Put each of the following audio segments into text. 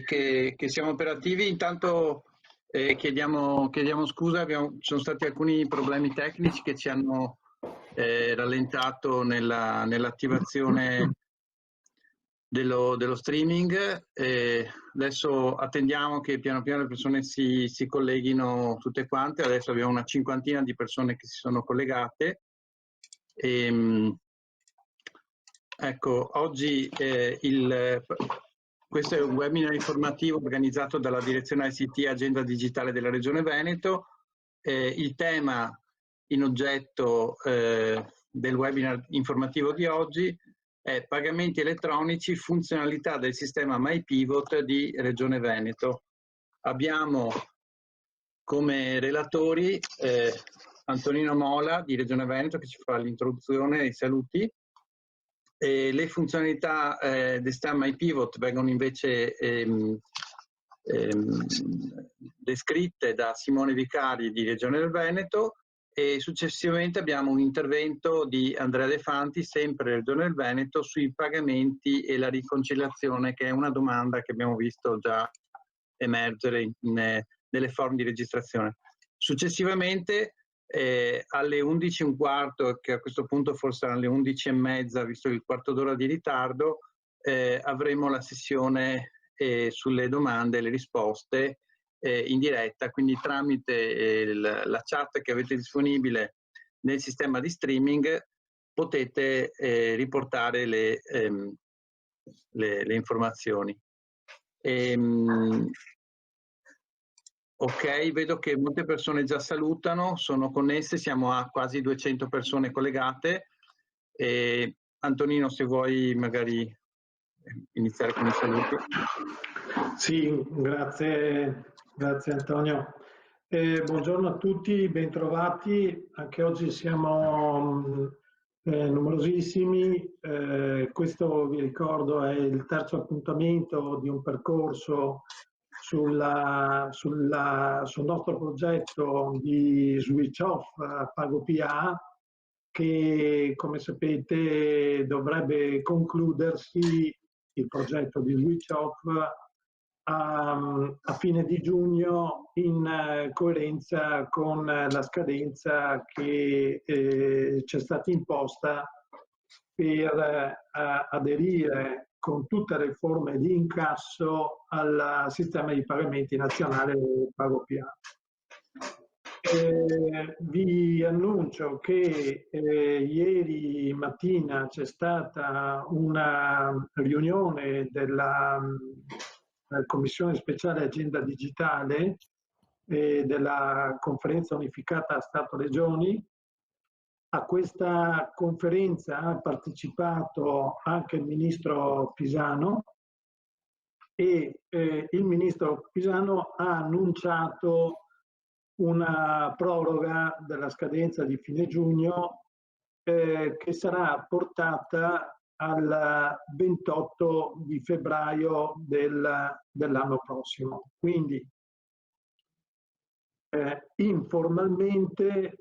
che siamo operativi. Intanto chiediamo scusa, ci sono stati alcuni problemi tecnici che ci hanno rallentato nell'attivazione dello streaming. Adesso attendiamo che piano piano le persone si colleghino tutte quante. Adesso abbiamo una cinquantina di persone che si sono collegate. Ecco, oggi questo è un webinar informativo organizzato dalla Direzione ICT Agenda Digitale della Regione Veneto. Il tema in oggetto del webinar informativo di oggi è pagamenti elettronici, funzionalità del sistema MyPivot di Regione Veneto. Abbiamo come relatori Antonino Mola di Regione Veneto che ci fa l'introduzione e i saluti. Le funzionalità del sistema MyPivot vengono invece descritte da Simone Vicari di Regione del Veneto, e successivamente abbiamo un intervento di Andrea De Fanti, sempre Regione del Veneto, sui pagamenti e la riconciliazione, che è una domanda che abbiamo visto già emergere nelle forme di registrazione. Successivamente alle 11:15, che a questo punto forse saranno le 11:30, visto il quarto d'ora di ritardo, avremo la sessione sulle domande e le risposte in diretta, quindi tramite la chat che avete disponibile nel sistema di streaming potete riportare le informazioni. Ok, vedo che molte persone già salutano, sono connesse, siamo a quasi 200 persone collegate. Antonino, se vuoi magari iniziare con il saluto. Sì, grazie Antonio. Buongiorno a tutti, bentrovati. Anche oggi siamo numerosissimi. Questo, vi ricordo, è il terzo appuntamento di un percorso sul nostro progetto di switch off PagoPA, che, come sapete, dovrebbe concludersi, il progetto di switch off, a fine di giugno, in coerenza con la scadenza che ci è stata imposta per aderire con tutte le forme di incasso al sistema di pagamenti nazionale PagoPA. Vi annuncio che ieri mattina c'è stata una riunione della Commissione Speciale Agenda Digitale della Conferenza Unificata Stato-Regioni. A questa conferenza ha partecipato anche il Ministro Pisano, e il Ministro Pisano ha annunciato una proroga della scadenza di fine giugno che sarà portata al 28 di febbraio dell'anno prossimo. Quindi informalmente,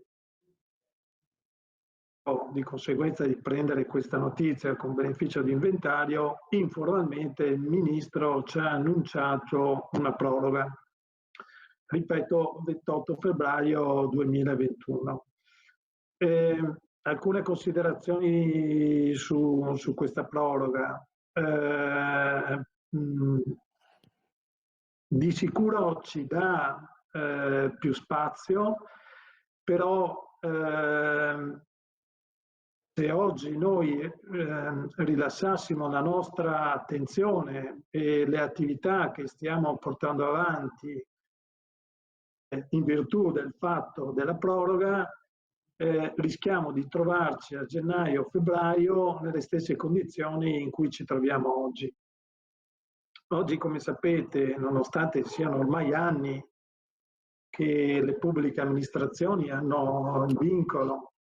di conseguenza di prendere questa notizia con beneficio di inventario, informalmente il Ministro ci ha annunciato una proroga. Ripeto, 28 febbraio 2021. Alcune considerazioni su questa proroga. Di sicuro ci dà più spazio, però se oggi noi rilassassimo la nostra attenzione e le attività che stiamo portando avanti in virtù del fatto della proroga, rischiamo di trovarci a gennaio o febbraio nelle stesse condizioni in cui ci troviamo oggi. Oggi, come sapete, nonostante siano ormai anni che le pubbliche amministrazioni hanno il vincolo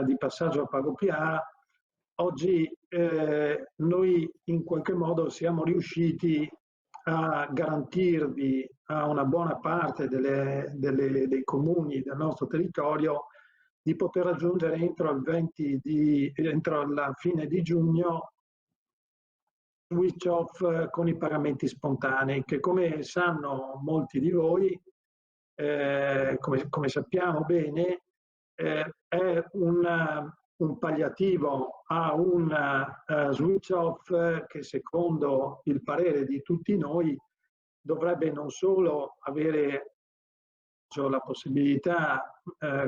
di passaggio a PagoPA, oggi noi in qualche modo siamo riusciti a garantirvi a una buona parte dei comuni del nostro territorio di poter raggiungere entro la fine di giugno switch off con i pagamenti spontanei, che come sanno molti di voi, come sappiamo bene, è un palliativo a un switch off che secondo il parere di tutti noi dovrebbe non solo avere la possibilità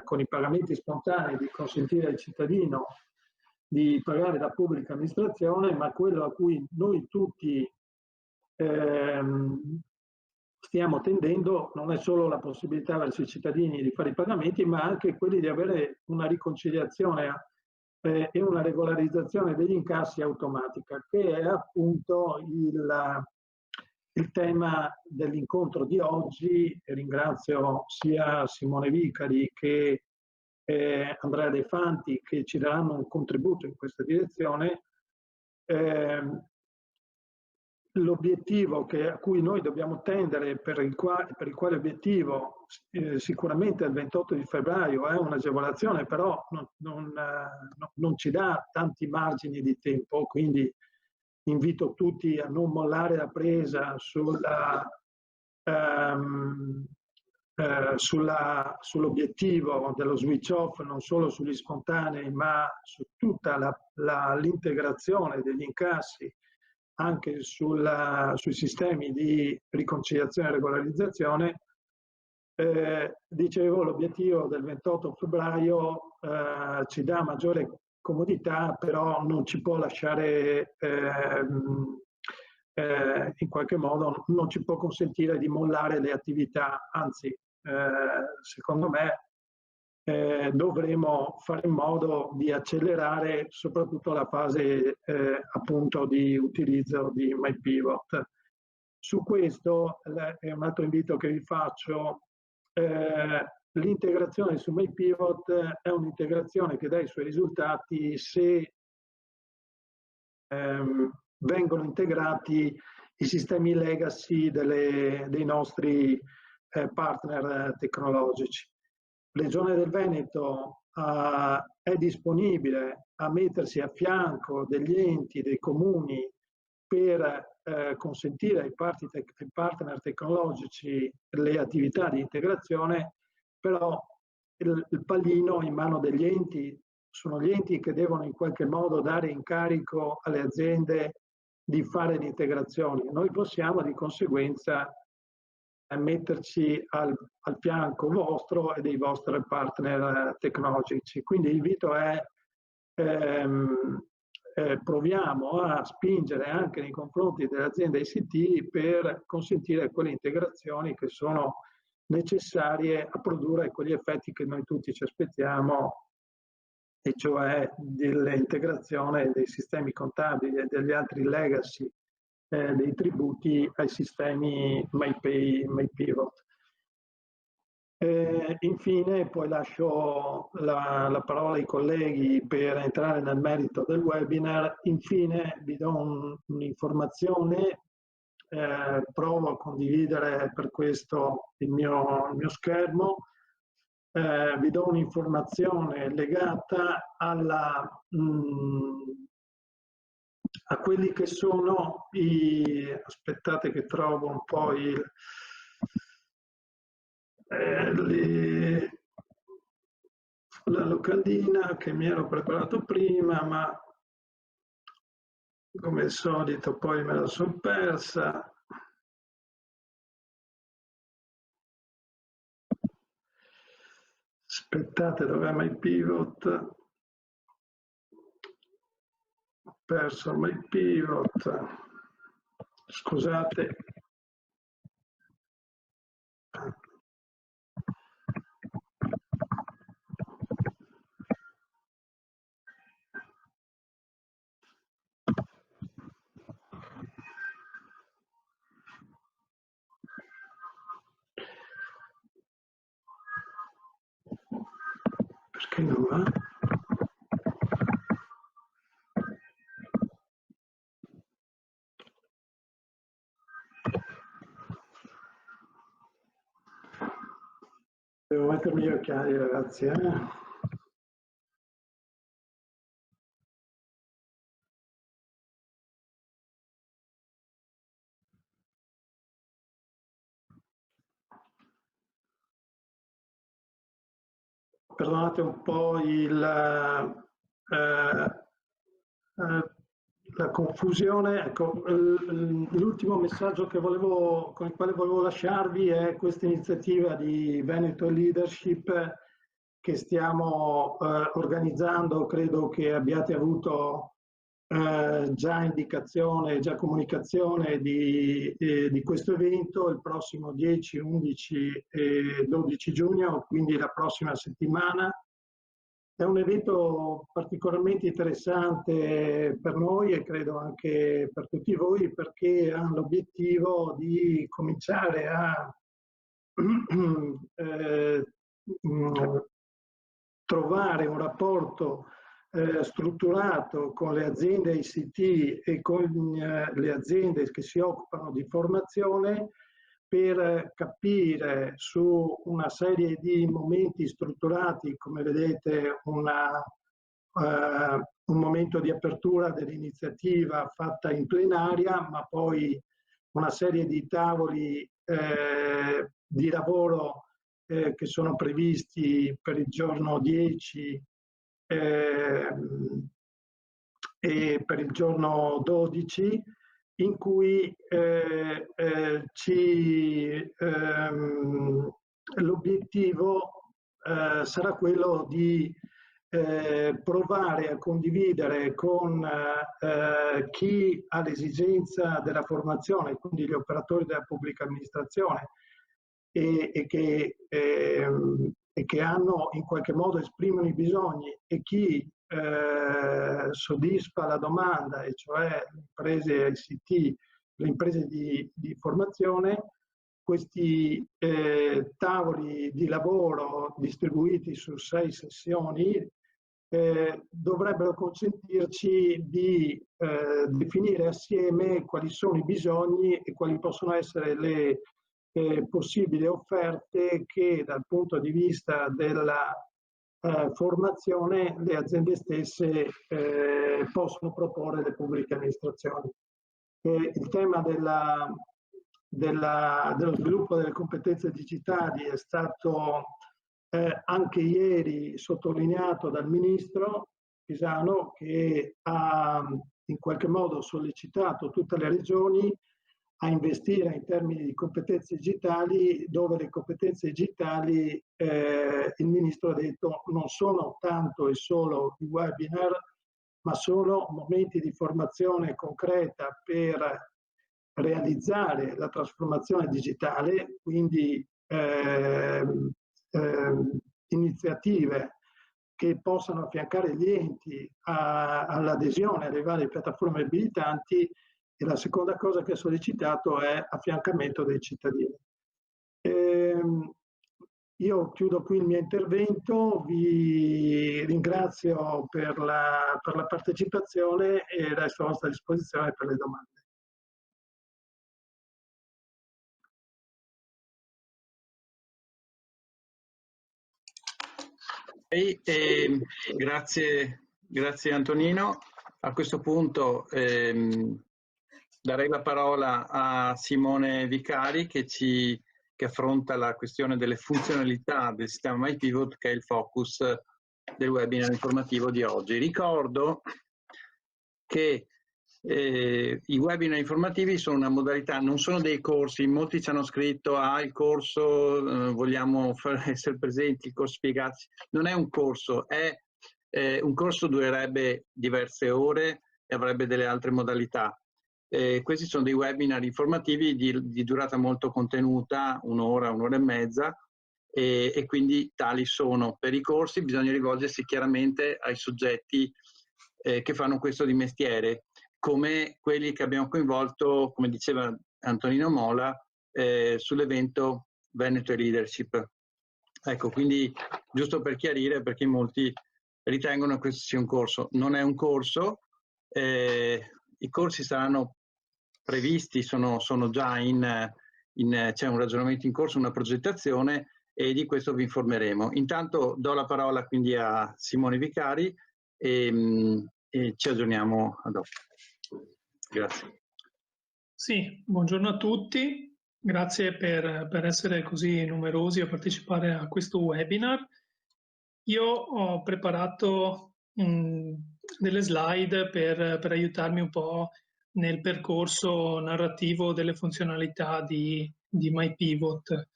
con i pagamenti spontanei di consentire al cittadino di pagare la pubblica amministrazione, ma quello a cui noi tutti stiamo tendendo non è solo la possibilità verso i cittadini di fare i pagamenti, ma anche quelli di avere una riconciliazione e una regolarizzazione degli incassi automatica, che è appunto il tema dell'incontro di oggi. Ringrazio sia Simone Vicari che Andrea De Fanti che ci daranno un contributo in questa direzione. L'obiettivo a cui noi dobbiamo tendere, per il quale obiettivo sicuramente il 28 di febbraio è un'agevolazione, però non ci dà tanti margini di tempo, quindi invito tutti a non mollare la presa sull'obiettivo dello switch off, non solo sugli spontanei, ma su tutta l'integrazione degli incassi anche sui sistemi di riconciliazione e regolarizzazione. Dicevo, l'obiettivo del 28 febbraio ci dà maggiore comodità, però non ci può lasciare, in qualche modo, non ci può consentire di mollare le attività, anzi, secondo me, dovremo fare in modo di accelerare soprattutto la fase appunto di utilizzo di MyPivot. Su questo è un altro invito che vi faccio. L'integrazione su MyPivot è un'integrazione che dà i suoi risultati se vengono integrati i sistemi legacy dei nostri partner tecnologici. Regione del Veneto è disponibile a mettersi a fianco degli enti, dei comuni, per consentire ai partner tecnologici le attività di integrazione, però il pallino in mano degli enti, sono gli enti che devono in qualche modo dare incarico alle aziende di fare le integrazioni. Noi possiamo di conseguenza metterci al fianco vostro e dei vostri partner tecnologici. Quindi l'invito è proviamo a spingere anche nei confronti delle aziende ICT per consentire quelle integrazioni che sono necessarie a produrre quegli effetti che noi tutti ci aspettiamo, e cioè dell'integrazione dei sistemi contabili e degli altri legacy dei tributi ai sistemi MyPay, MyPivot. Infine poi lascio la parola ai colleghi per entrare nel merito del webinar. Infine vi do un'informazione, provo a condividere per questo il mio schermo. Vi do un'informazione legata a quelli che sono aspettate che trovo un po' la locandina che mi ero preparato prima, ma come al solito poi me la sono persa. Aspettate, dov'è MyPivot? Ho perso MyPivot. Scusate. Perché non va? Devo mettermi gli occhiali, ragazzi. perdonate un po' la confusione. Ecco, l'ultimo messaggio con il quale volevo lasciarvi è questa iniziativa di Veneto Leadership che stiamo organizzando. Credo che abbiate avuto già indicazione, già comunicazione di questo evento il prossimo 10, 11 e 12 giugno, quindi la prossima settimana. È un evento particolarmente interessante per noi e credo anche per tutti voi, perché ha l'obiettivo di cominciare a trovare un rapporto strutturato con le aziende ICT e con le aziende che si occupano di formazione, per capire su una serie di momenti strutturati, come vedete un momento di apertura dell'iniziativa fatta in plenaria, ma poi una serie di tavoli di lavoro che sono previsti per il giorno 10 e per il giorno 12, in cui l'obiettivo sarà quello di provare a condividere con chi ha l'esigenza della formazione, quindi gli operatori della pubblica amministrazione, e che hanno in qualche modo esprimono i bisogni, e chi soddisfa la domanda, e cioè le imprese ICT, le imprese di formazione. Questi tavoli di lavoro distribuiti su 6 sessioni dovrebbero consentirci di definire assieme quali sono i bisogni e quali possono essere le possibili offerte che dal punto di vista della formazione le aziende stesse possono proporre alle pubbliche amministrazioni. Il tema dello sviluppo delle competenze digitali è stato anche ieri sottolineato dal Ministro Pisano, che ha in qualche modo sollecitato tutte le regioni a investire in termini di competenze digitali, dove le competenze digitali, il Ministro ha detto, non sono tanto e solo i webinar, ma sono momenti di formazione concreta per realizzare la trasformazione digitale, quindi iniziative che possano affiancare gli enti all'adesione alle varie piattaforme abilitanti. E la seconda cosa che ha sollecitato è affiancamento dei cittadini. Io chiudo qui il mio intervento, vi ringrazio per la partecipazione e resto a vostra disposizione per le domande. Grazie Antonino. A questo punto darei la parola a Simone Vicari che affronta la questione delle funzionalità del sistema MyPivot, che è il focus del webinar informativo di oggi. Ricordo che i webinar informativi sono una modalità, non sono dei corsi. Molti ci hanno scritto il corso, vogliamo essere presenti, il corso spiegarci. Non è un corso, un corso durerebbe diverse ore e avrebbe delle altre modalità. Questi sono dei webinar informativi di durata molto contenuta, un'ora, un'ora e mezza, e quindi tali sono. Per i corsi bisogna rivolgersi chiaramente ai soggetti che fanno questo di mestiere, come quelli che abbiamo coinvolto, come diceva Antonino Mola, sull'evento Veneto Leadership. Ecco, quindi giusto per chiarire, perché molti ritengono che questo sia un corso. Non è un corso, i corsi saranno previsti, sono già c'è un ragionamento in corso, una progettazione, e di questo vi informeremo. Intanto do la parola quindi a Simone Vicari e ci aggiorniamo a dopo. Grazie. Sì, buongiorno a tutti, grazie per essere così numerosi a partecipare a questo webinar. Io ho preparato delle slide per aiutarmi un po' nel percorso narrativo delle funzionalità di MyPivot.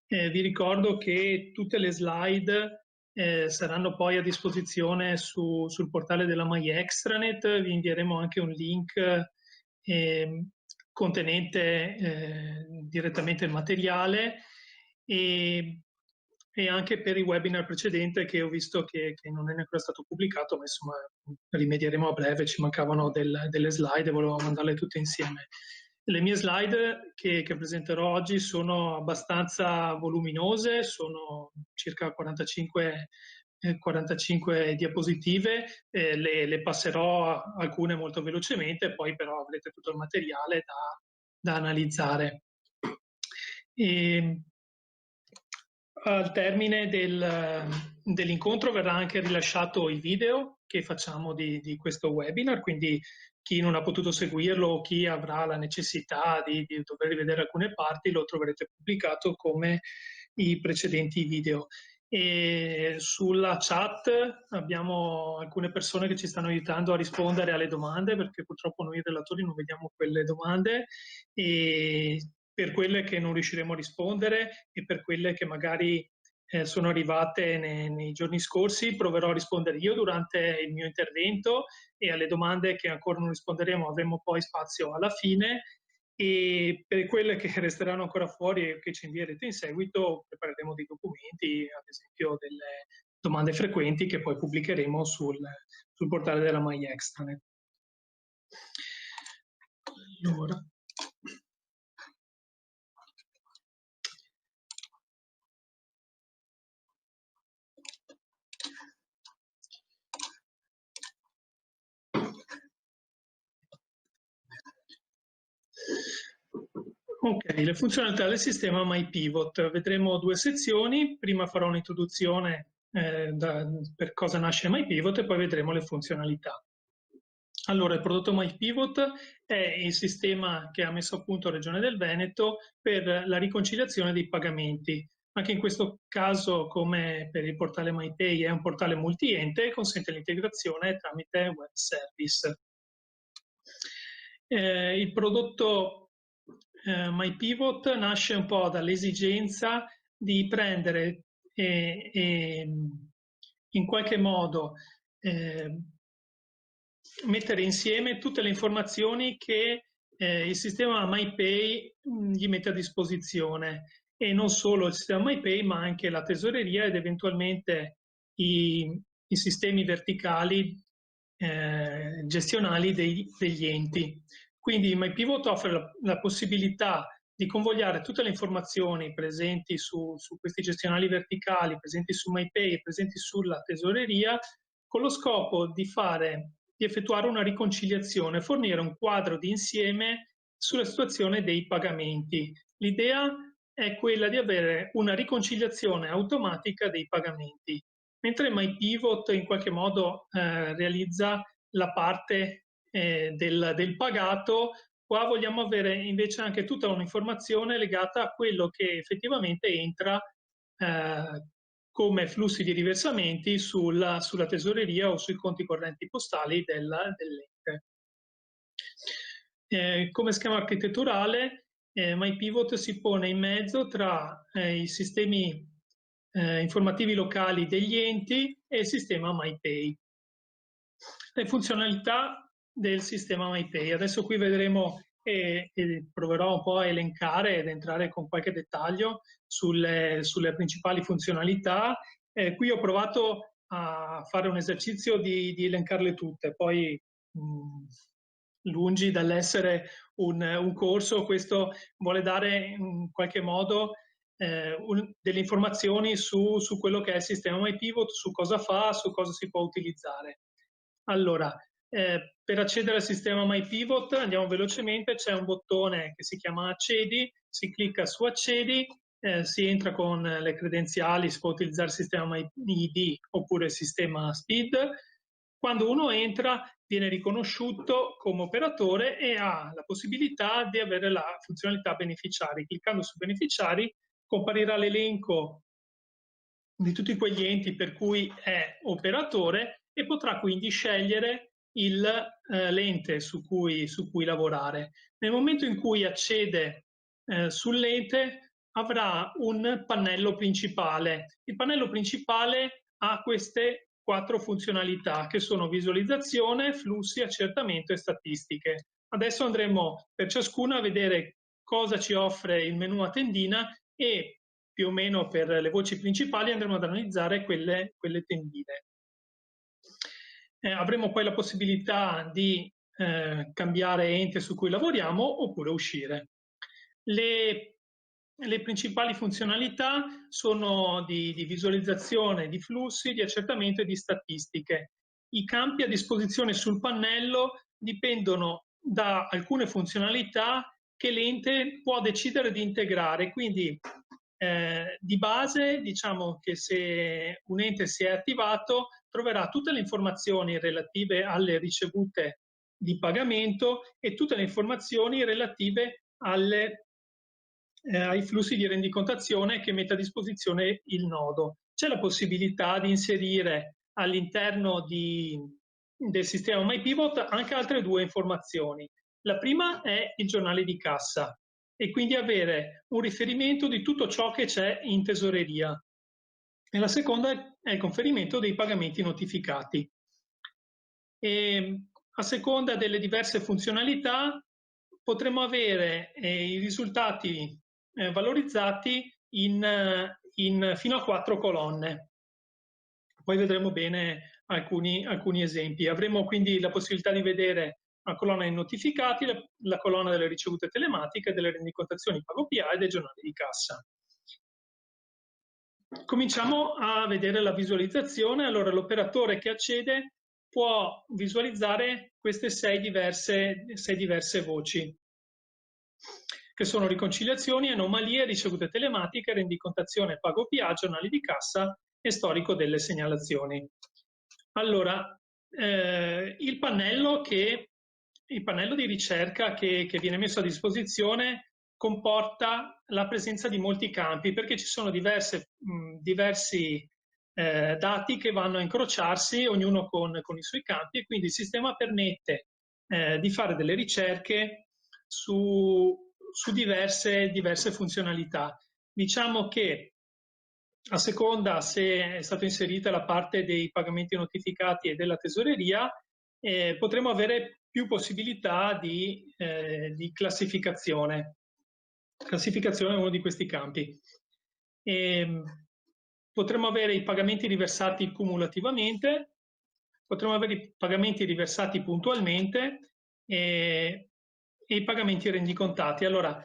Vi ricordo che tutte le slide saranno poi a disposizione sul portale della MyExtranet. Vi invieremo anche un link contenente direttamente il materiale e anche per il webinar precedente, che ho visto che non è ancora stato pubblicato, ma insomma rimedieremo a breve, ci mancavano delle slide e volevo mandarle tutte insieme. Le mie slide che presenterò oggi sono abbastanza voluminose, sono circa 45 diapositive, le passerò alcune molto velocemente, poi però avrete tutto il materiale da analizzare. Al termine dell'incontro verrà anche rilasciato il video che facciamo di questo webinar, quindi chi non ha potuto seguirlo o chi avrà la necessità di dover rivedere alcune parti lo troverete pubblicato come i precedenti video. E sulla chat abbiamo alcune persone che ci stanno aiutando a rispondere alle domande, perché purtroppo noi relatori non vediamo quelle domande, e per quelle che non riusciremo a rispondere e per quelle che magari sono arrivate nei giorni scorsi proverò a rispondere io durante il mio intervento, e alle domande che ancora non risponderemo avremo poi spazio alla fine, e per quelle che resteranno ancora fuori e che ci invierete in seguito prepareremo dei documenti, ad esempio delle domande frequenti che poi pubblicheremo sul portale della MyExtranet. Allora. Ok, le funzionalità del sistema MyPivot. Vedremo due sezioni. Prima farò un'introduzione per cosa nasce MyPivot e poi vedremo le funzionalità. Allora, il prodotto MyPivot è il sistema che ha messo a punto Regione del Veneto per la riconciliazione dei pagamenti. Anche in questo caso, come per il portale MyPay, è un portale multi-ente e consente l'integrazione tramite web service. Il prodotto MyPivot nasce un po' dall'esigenza di prendere e in qualche modo mettere insieme tutte le informazioni che il sistema MyPay gli mette a disposizione, e non solo il sistema MyPay ma anche la tesoreria ed eventualmente i sistemi verticali gestionali degli enti. Quindi MyPivot offre la possibilità di convogliare tutte le informazioni presenti su questi gestionali verticali, presenti su MyPay e presenti sulla tesoreria, con lo scopo di effettuare una riconciliazione, fornire un quadro di insieme sulla situazione dei pagamenti. L'idea è quella di avere una riconciliazione automatica dei pagamenti, mentre MyPivot in qualche modo realizza la parte del pagato. Qua vogliamo avere invece anche tutta un'informazione legata a quello che effettivamente entra come flussi di riversamenti sulla tesoreria o sui conti correnti postali dell'ente. Come schema architetturale, MyPivot si pone in mezzo tra i sistemi informativi locali degli enti e il sistema MyPay. Le funzionalità del sistema MyPay. Adesso qui vedremo e proverò un po' a elencare ed entrare con qualche dettaglio sulle principali funzionalità. Qui ho provato a fare un esercizio di elencarle tutte, poi lungi dall'essere un corso, questo vuole dare in qualche modo delle informazioni su quello che è il sistema MyPivot, su cosa fa, su cosa si può utilizzare. Allora, per accedere al sistema MyPivot, andiamo velocemente, c'è un bottone che si chiama Accedi, si clicca su Accedi, si entra con le credenziali, si può utilizzare il sistema MyID oppure il sistema SPID. Quando uno entra viene riconosciuto come operatore e ha la possibilità di avere la funzionalità beneficiari. Cliccando su beneficiari comparirà l'elenco di tutti quegli enti per cui è operatore e potrà quindi scegliere l'ente su cui lavorare. Nel momento in cui accede sull'ente avrà un pannello principale. Il pannello principale ha queste 4 funzionalità che sono visualizzazione, flussi, accertamento e statistiche. Adesso andremo per ciascuna a vedere cosa ci offre il menu a tendina e più o meno per le voci principali andremo ad analizzare quelle tendine. Avremo poi la possibilità di cambiare ente su cui lavoriamo oppure uscire. Le principali funzionalità sono di visualizzazione, di flussi, di accertamento e di statistiche. I campi a disposizione sul pannello dipendono da alcune funzionalità che l'ente può decidere di integrare, quindi di base diciamo che se un ente si è attivato troverà tutte le informazioni relative alle ricevute di pagamento e tutte le informazioni relative ai flussi di rendicontazione che mette a disposizione il nodo. C'è la possibilità di inserire all'interno del sistema MyPivot anche altre 2 informazioni. La prima è il giornale di cassa e quindi avere un riferimento di tutto ciò che c'è in tesoreria. E la seconda è il conferimento dei pagamenti notificati. E a seconda delle diverse funzionalità potremo avere i risultati valorizzati fino a 4 colonne. Poi vedremo bene alcuni esempi. Avremo quindi la possibilità di vedere una colonna dei notificati, la colonna delle ricevute telematiche, delle rendicontazioni PagoPA e dei giornali di cassa. Cominciamo a vedere la visualizzazione. Allora l'operatore che accede può visualizzare queste 6 diverse voci, che sono riconciliazioni, anomalie, ricevute telematiche, rendicontazione PagoPA, giornali di cassa e storico delle segnalazioni. Allora, il pannello di ricerca che viene messo a disposizione comporta la presenza di molti campi, perché ci sono diversi dati che vanno a incrociarsi, ognuno con i suoi campi, e quindi il sistema permette di fare delle ricerche su diverse funzionalità. Diciamo che a seconda se è stata inserita la parte dei pagamenti notificati e della tesoreria, potremo avere più possibilità di classificazione. Classificazione è uno di questi campi. Potremo avere i pagamenti riversati cumulativamente, potremo avere i pagamenti riversati puntualmente e i pagamenti rendicontati. Allora,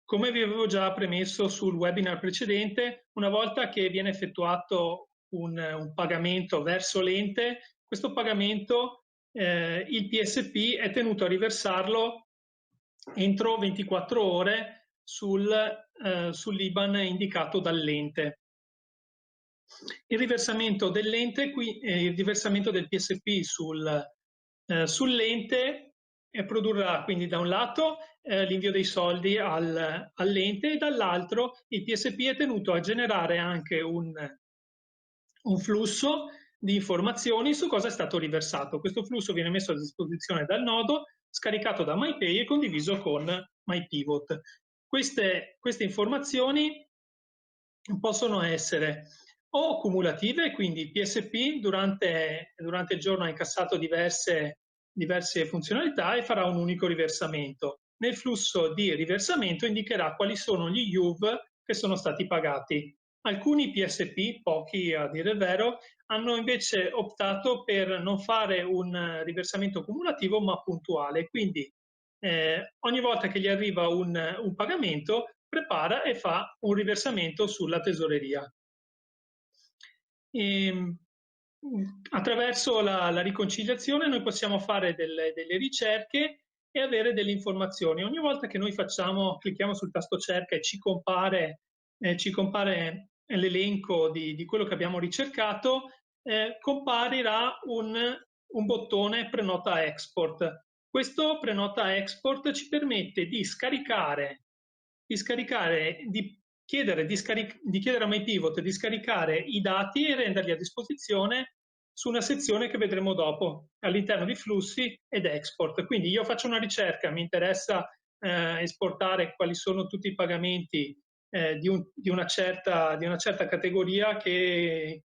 come vi avevo già premesso sul webinar precedente, una volta che viene effettuato un pagamento verso l'ente, questo pagamento il PSP è tenuto a riversarlo entro 24 ore sull'IBAN indicato dall'ente. Il riversamento dell'ente, il riversamento del PSP sull'ente produrrà quindi da un lato l'invio dei soldi all'ente e dall'altro il PSP è tenuto a generare anche un flusso di informazioni su cosa è stato riversato. Questo flusso viene messo a disposizione dal nodo, scaricato da MyPay e condiviso con MyPivot. Queste informazioni possono essere o cumulative, quindi il PSP durante il giorno ha incassato diverse funzionalità e farà un unico riversamento. Nel flusso di riversamento indicherà quali sono gli IUV che sono stati pagati. Alcuni PSP, pochi a dire il vero, hanno invece optato per non fare un riversamento cumulativo ma puntuale, quindi ogni volta che gli arriva un pagamento prepara e fa un riversamento sulla tesoreria. Attraverso la riconciliazione noi possiamo fare delle ricerche e avere delle informazioni. Ogni volta che noi clicchiamo sul tasto cerca e ci compare l'elenco di quello che abbiamo ricercato, comparirà un bottone prenota export. Questo prenota export ci permette di chiedere a MyPivot di scaricare i dati e renderli a disposizione su una sezione che vedremo dopo, all'interno di flussi ed export. Quindi io faccio una ricerca, mi interessa esportare quali sono tutti i pagamenti di una certa categoria che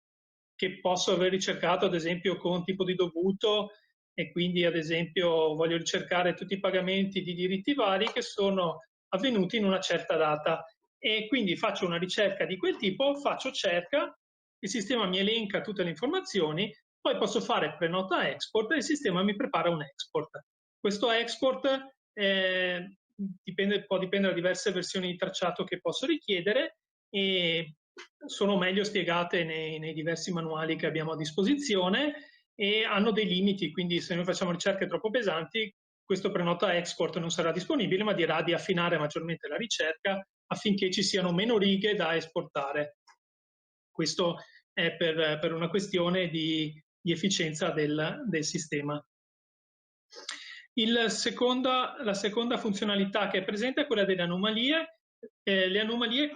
posso aver ricercato, ad esempio, con tipo di dovuto, e quindi ad esempio voglio ricercare tutti i pagamenti di diritti vari che sono avvenuti in una certa data. E quindi faccio una ricerca di quel tipo, faccio cerca, il sistema mi elenca tutte le informazioni, poi posso fare prenota export e il sistema mi prepara un export. Questo export può dipendere da diverse versioni di tracciato che posso richiedere e sono meglio spiegate nei diversi manuali che abbiamo a disposizione e hanno dei limiti, quindi se noi facciamo ricerche troppo pesanti questo prenota export non sarà disponibile, ma dirà di affinare maggiormente la ricerca affinché ci siano meno righe da esportare. Questo è per una questione di efficienza del sistema. La seconda funzionalità che è presente è quella delle anomalie. Le anomalie,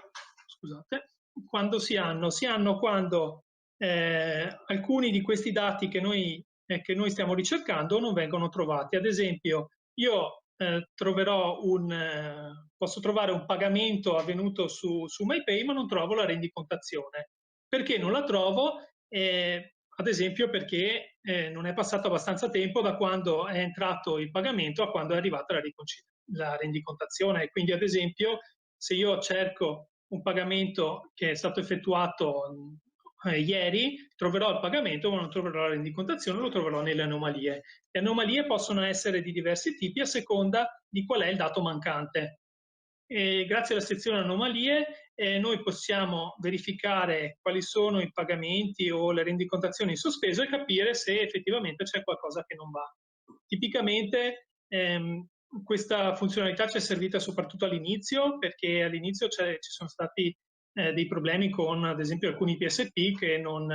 scusate, quando si hanno quando alcuni di questi dati che noi stiamo ricercando non vengono trovati. Ad esempio, io posso trovare un pagamento avvenuto su MyPay, ma non trovo la rendicontazione. Perché non la trovo? Ad esempio perché non è passato abbastanza tempo da quando è entrato il pagamento a quando è arrivata la rendicontazione. E quindi, ad esempio, se io cerco un pagamento che è stato effettuato ieri, troverò il pagamento ma non troverò la rendicontazione, lo troverò nelle anomalie. Le anomalie possono essere di diversi tipi a seconda di qual è il dato mancante. E grazie alla sezione anomalie noi possiamo verificare quali sono i pagamenti o le rendicontazioni in sospeso e capire se effettivamente c'è qualcosa che non va. Tipicamente questa funzionalità ci è servita soprattutto all'inizio, perché all'inizio ci sono stati dei problemi con, ad esempio, alcuni PSP che non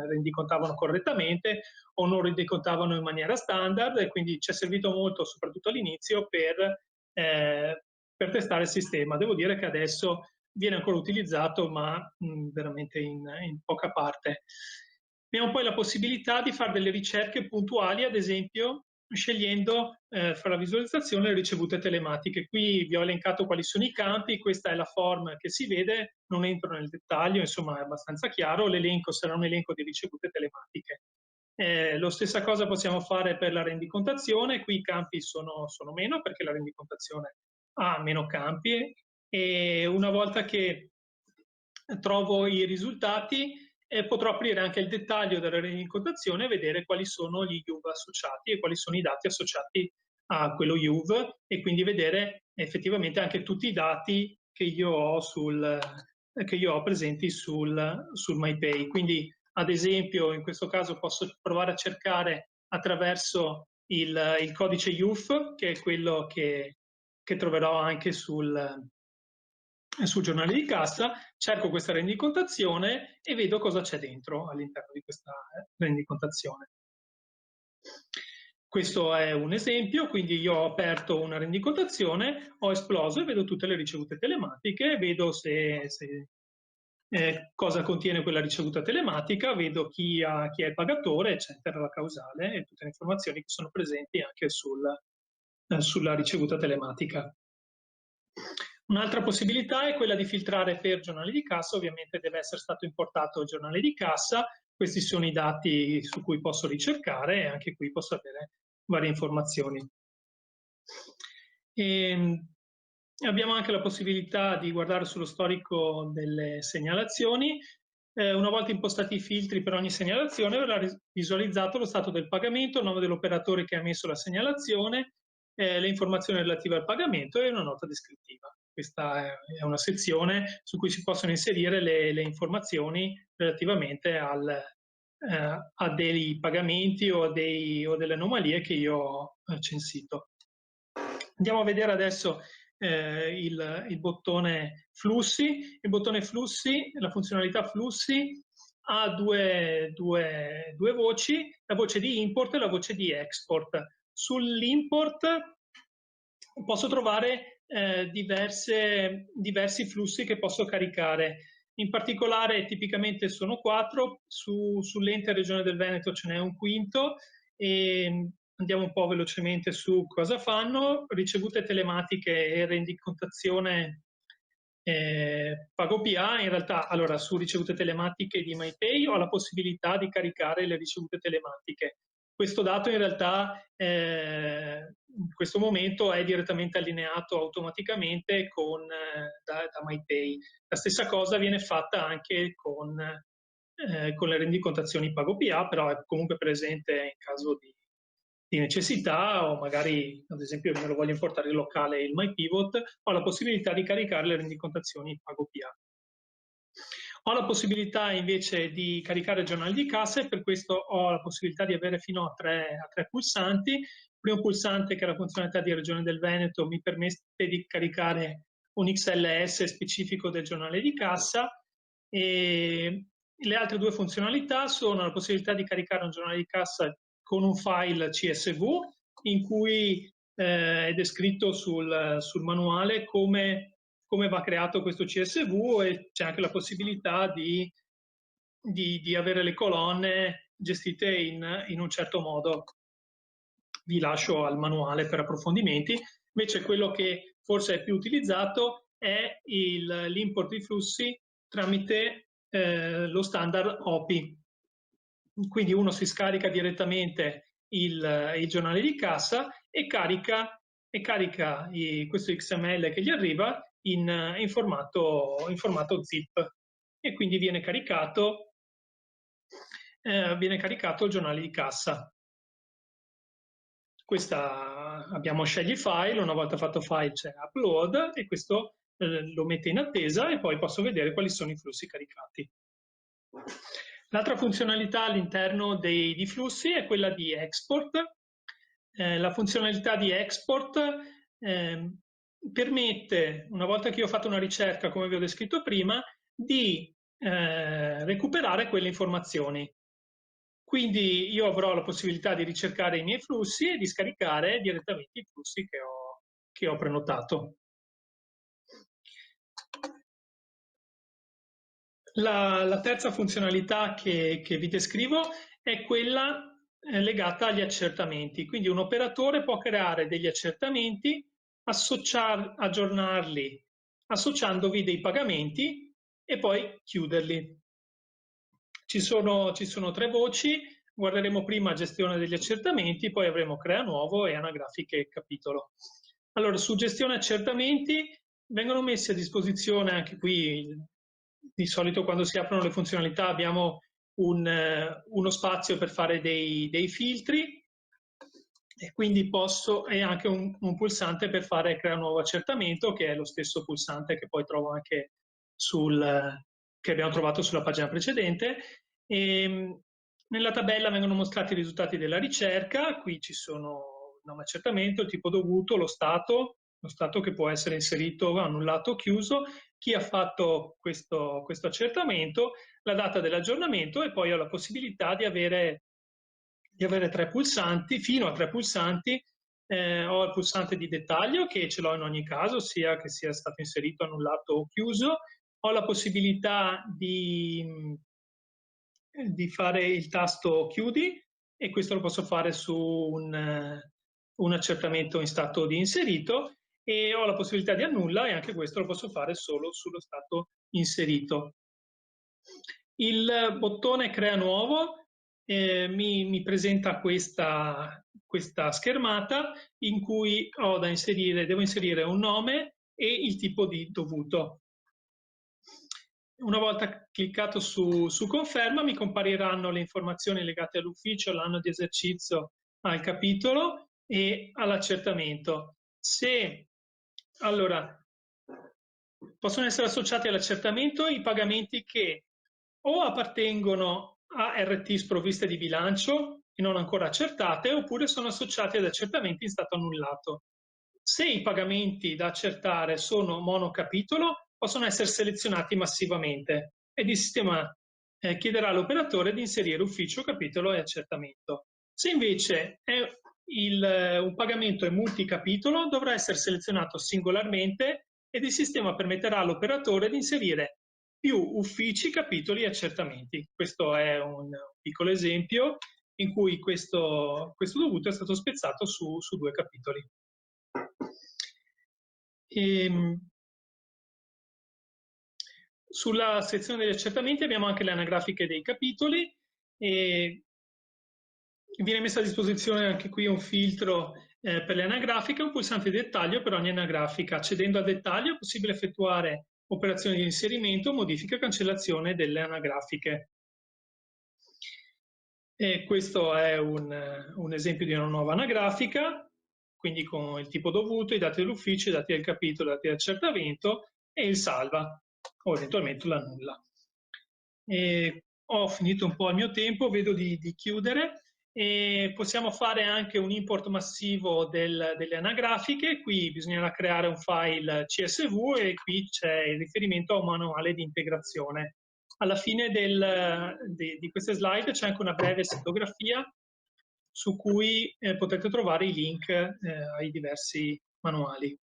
rendicontavano correttamente o non rendicontavano in maniera standard, e quindi ci è servito molto, soprattutto all'inizio, per testare il sistema. Devo dire che adesso viene ancora utilizzato, ma veramente in poca parte. Abbiamo poi la possibilità di fare delle ricerche puntuali, ad esempio scegliendo fra la visualizzazione le ricevute telematiche. Qui vi ho elencato quali sono i campi, questa è la form che si vede, non entro nel dettaglio, insomma è abbastanza chiaro, l'elenco sarà un elenco di ricevute telematiche. Lo stessa cosa possiamo fare per la rendicontazione, qui i campi sono meno perché la rendicontazione ha meno campi, e una volta che trovo i risultati potrò aprire anche il dettaglio della rendicontazione e vedere quali sono gli UV associati e quali sono i dati associati a quello UV, e quindi vedere effettivamente anche tutti i dati che io ho presenti sul MyPay. Quindi, ad esempio, in questo caso posso provare a cercare attraverso il codice UF, che è quello che troverò anche sul giornale di cassa, cerco questa rendicontazione e vedo cosa c'è dentro all'interno di questa rendicontazione. Questo è un esempio, quindi io ho aperto una rendicontazione, ho esploso e vedo tutte le ricevute telematiche, vedo cosa contiene quella ricevuta telematica, vedo chi è il pagatore, eccetera, la causale e tutte le informazioni che sono presenti anche sulla ricevuta telematica. Un'altra possibilità è quella di filtrare per giornale di cassa. Ovviamente deve essere stato importato il giornale di cassa, questi sono i dati su cui posso ricercare e anche qui posso avere varie informazioni. Abbiamo anche la possibilità di guardare sullo storico delle segnalazioni. Una volta impostati i filtri per ogni segnalazione verrà visualizzato lo stato del pagamento, il nome dell'operatore che ha emesso la segnalazione, le informazioni relative al pagamento e una nota descrittiva. Questa è una sezione su cui si possono inserire le informazioni relativamente a dei pagamenti o delle anomalie che io ho censito. Andiamo a vedere adesso il bottone flussi. Il bottone flussi, la funzionalità flussi, ha due voci, la voce di import e la voce di export. Sull'import posso trovare diversi flussi che posso caricare. In particolare tipicamente sono 4, sull'ente Regione del Veneto ce n'è un quinto, e andiamo un po' velocemente su cosa fanno. Ricevute telematiche e rendicontazione PagoPA. In realtà, allora, su ricevute telematiche di MyPay ho la possibilità di caricare le ricevute telematiche. Questo dato in realtà in questo momento è direttamente allineato automaticamente da MyPay. La stessa cosa viene fatta anche con le rendicontazioni PagoPA, però è comunque presente in caso di necessità, o magari ad esempio me lo voglio importare in locale il MyPivot, ho la possibilità di caricare le rendicontazioni PagoPA. Ho la possibilità invece di caricare giornali di cassa, e per questo ho la possibilità di avere fino a tre pulsanti. Il primo pulsante, che è la funzionalità di Regione del Veneto, mi permette di caricare un XLS specifico del giornale di cassa, e le altre due funzionalità sono la possibilità di caricare un giornale di cassa con un file CSV in cui è descritto sul manuale come va creato questo CSV, e c'è anche la possibilità di avere le colonne gestite in un certo modo. Vi lascio al manuale per approfondimenti. Invece quello che forse è più utilizzato è l'import di flussi tramite lo standard OPI. Quindi uno si scarica direttamente il giornale di cassa e carica questo XML che gli arriva in formato zip, e quindi viene caricato il giornale di cassa. Abbiamo scegli file, una volta fatto file c'è upload, e questo lo mette in attesa, e poi posso vedere quali sono i flussi caricati. L'altra funzionalità all'interno di flussi è quella di export. La funzionalità di export permette, una volta che io ho fatto una ricerca, come vi ho descritto prima, di recuperare quelle informazioni. Quindi io avrò la possibilità di ricercare i miei flussi e di scaricare direttamente i flussi che ho prenotato. La terza funzionalità che vi descrivo è quella legata agli accertamenti. Quindi un operatore può creare degli accertamenti, aggiornarli associandovi dei pagamenti e poi chiuderli. Ci sono 3 voci. Guarderemo prima gestione degli accertamenti, poi avremo crea nuovo e anagrafiche e capitolo. Allora, su gestione accertamenti vengono messi a disposizione, anche qui di solito quando si aprono le funzionalità abbiamo uno spazio per fare dei filtri, e quindi e anche un pulsante per fare crea nuovo accertamento, che è lo stesso pulsante che poi trovo anche che abbiamo trovato sulla pagina precedente. Nella tabella vengono mostrati i risultati della ricerca. Qui ci sono il nome accertamento, il tipo dovuto, lo stato che può essere inserito, annullato o chiuso, chi ha fatto questo accertamento, la data dell'aggiornamento, e poi ho la possibilità di avere 3 pulsanti, fino a 3 pulsanti. Ho il pulsante di dettaglio, che ce l'ho in ogni caso, sia che sia stato inserito, annullato o chiuso. Ho la possibilità di fare il tasto chiudi, e questo lo posso fare su un accertamento in stato di inserito, e ho la possibilità di annulla, e anche questo lo posso fare solo sullo stato inserito. Il bottone crea nuovo mi presenta questa schermata in cui devo inserire un nome e il tipo di dovuto. Una volta cliccato su conferma, mi compariranno le informazioni legate all'ufficio, l'anno di esercizio, al capitolo e all'accertamento. Allora, possono essere associati all'accertamento i pagamenti che o appartengono a RT sprovviste di bilancio e non ancora accertate, oppure sono associati ad accertamenti in stato annullato. Se i pagamenti da accertare sono monocapitolo, possono essere selezionati massivamente, ed il sistema chiederà all'operatore di inserire ufficio, capitolo e accertamento. Se invece è un pagamento è multicapitolo dovrà essere selezionato singolarmente ed il sistema permetterà all'operatore di inserire più uffici, capitoli e accertamenti. Questo è un piccolo esempio in cui questo dovuto è stato spezzato su 2 capitoli. Sulla sezione degli accertamenti abbiamo anche le anagrafiche dei capitoli e viene messo a disposizione anche qui un filtro per le anagrafiche, un pulsante di dettaglio per ogni anagrafica. Accedendo a dettaglio è possibile effettuare operazioni di inserimento, modifica e cancellazione delle anagrafiche. E questo è un esempio di una nuova anagrafica, quindi con il tipo dovuto, i dati dell'ufficio, i dati del capitolo, i dati di accertamento e il salva o eventualmente l'annulla. Ho finito un po' il mio tempo, vedo di chiudere. E possiamo fare anche un import massivo delle anagrafiche. Qui bisognerà creare un file CSV e qui c'è il riferimento a un manuale di integrazione. Alla fine di queste slide c'è anche una breve sitografia su cui potete trovare i link ai diversi manuali.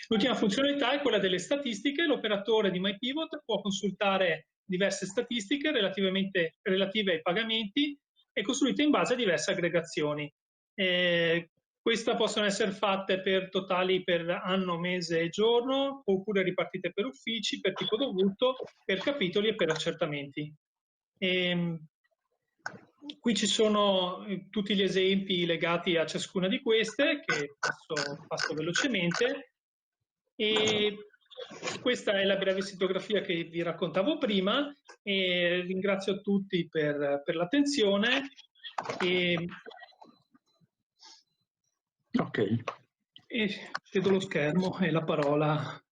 L'ultima funzionalità è quella delle statistiche. L'operatore di MyPivot può consultare diverse statistiche relative ai pagamenti e costruite in base a diverse aggregazioni. Queste possono essere fatte per totali per anno, mese e giorno, oppure ripartite per uffici, per tipo dovuto, per capitoli e per accertamenti. Qui ci sono tutti gli esempi legati a ciascuna di queste, che passo velocemente. E questa è la breve sitografia che vi raccontavo prima e ringrazio tutti per l'attenzione. Ok. E cedo lo schermo e la parola.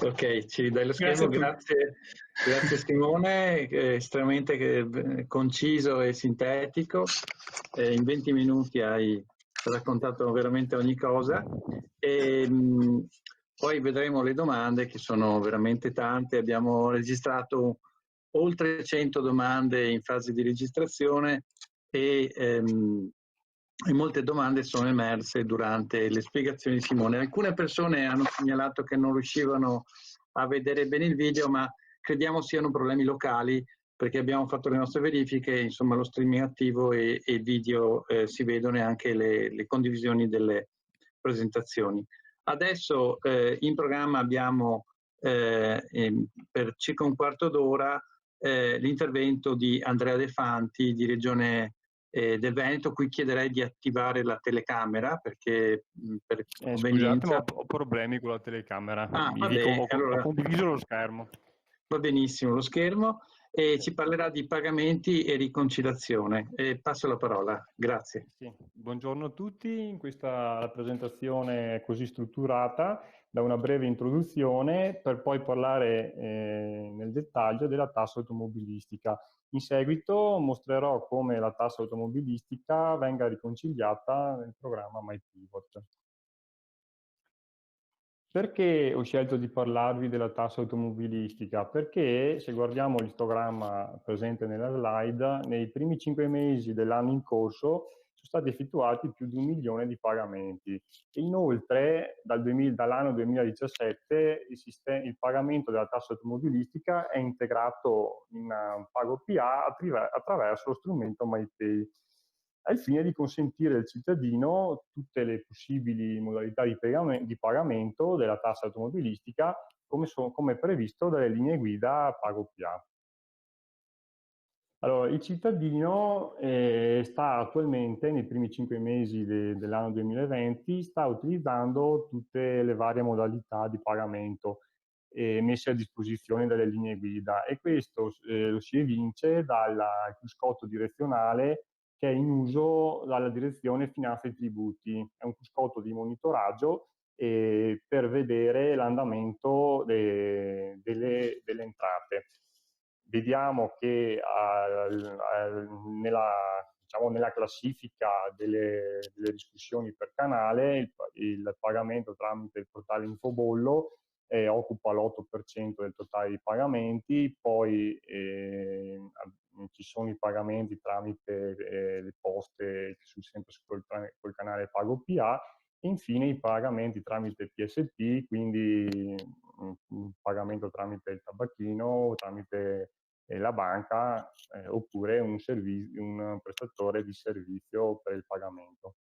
Ok, ci dai lo schermo, grazie Simone, estremamente conciso e sintetico. In 20 minuti hai raccontato veramente ogni cosa. Poi vedremo le domande, che sono veramente tante. Abbiamo registrato oltre 100 domande in fase di registrazione e molte domande sono emerse durante le spiegazioni di Simone. Alcune persone hanno segnalato che non riuscivano a vedere bene il video, ma crediamo siano problemi locali, perché abbiamo fatto le nostre verifiche, insomma lo streaming è attivo e il video si vedono, e anche le condivisioni delle presentazioni. Adesso in programma abbiamo per circa un quarto d'ora l'intervento di Andrea De Fanti di Regione del Veneto. Qui chiederei di attivare la telecamera perché per convenienza... Scusate, ma ho problemi con la telecamera. Ho condiviso lo schermo. Va benissimo lo schermo, e ci parlerà di pagamenti e riconciliazione. Passo la parola, grazie. Sì. Buongiorno a tutti. In questa presentazione così strutturata, da una breve introduzione per poi parlare nel dettaglio della tassa automobilistica. In seguito mostrerò come la tassa automobilistica venga riconciliata nel programma MyPivot. Perché ho scelto di parlarvi della tassa automobilistica? Perché se guardiamo l'istogramma presente nella slide, nei primi 5 mesi dell'anno in corso sono stati effettuati più di 1 milione di pagamenti. E inoltre dall'anno 2017 il pagamento della tassa automobilistica è integrato in pago PA attraverso lo strumento MyPay, al fine di consentire al cittadino tutte le possibili modalità di pagamento della tassa automobilistica come previsto dalle linee guida PagoPA. Allora, il cittadino sta attualmente, nei primi 5 mesi dell'anno 2020, sta utilizzando tutte le varie modalità di pagamento messe a disposizione dalle linee guida, e questo lo si evince dal cruscotto direzionale che è in uso dalla Direzione Finanza e Tributi. È un cruscotto di monitoraggio per vedere l'andamento delle entrate. Vediamo che nella classifica delle discussioni per canale il pagamento tramite il portale Infobollo occupa l'8% del totale dei pagamenti, poi ci sono i pagamenti tramite le poste sempre col canale PagoPA, e infine i pagamenti tramite PSP, quindi un pagamento tramite il tabacchino, tramite la banca, oppure un prestatore di servizio per il pagamento.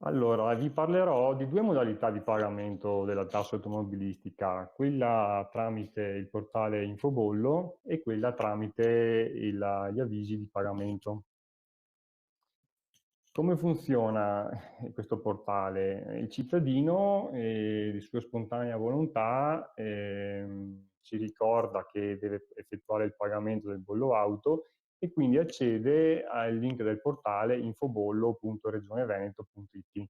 Allora, vi parlerò di due modalità di pagamento della tassa automobilistica, quella tramite il portale Infobollo e quella tramite gli avvisi di pagamento. Come funziona questo portale? Il cittadino, di sua spontanea volontà, si ricorda che deve effettuare il pagamento del bollo auto e quindi accede al link del portale infobollo.regioneveneto.it.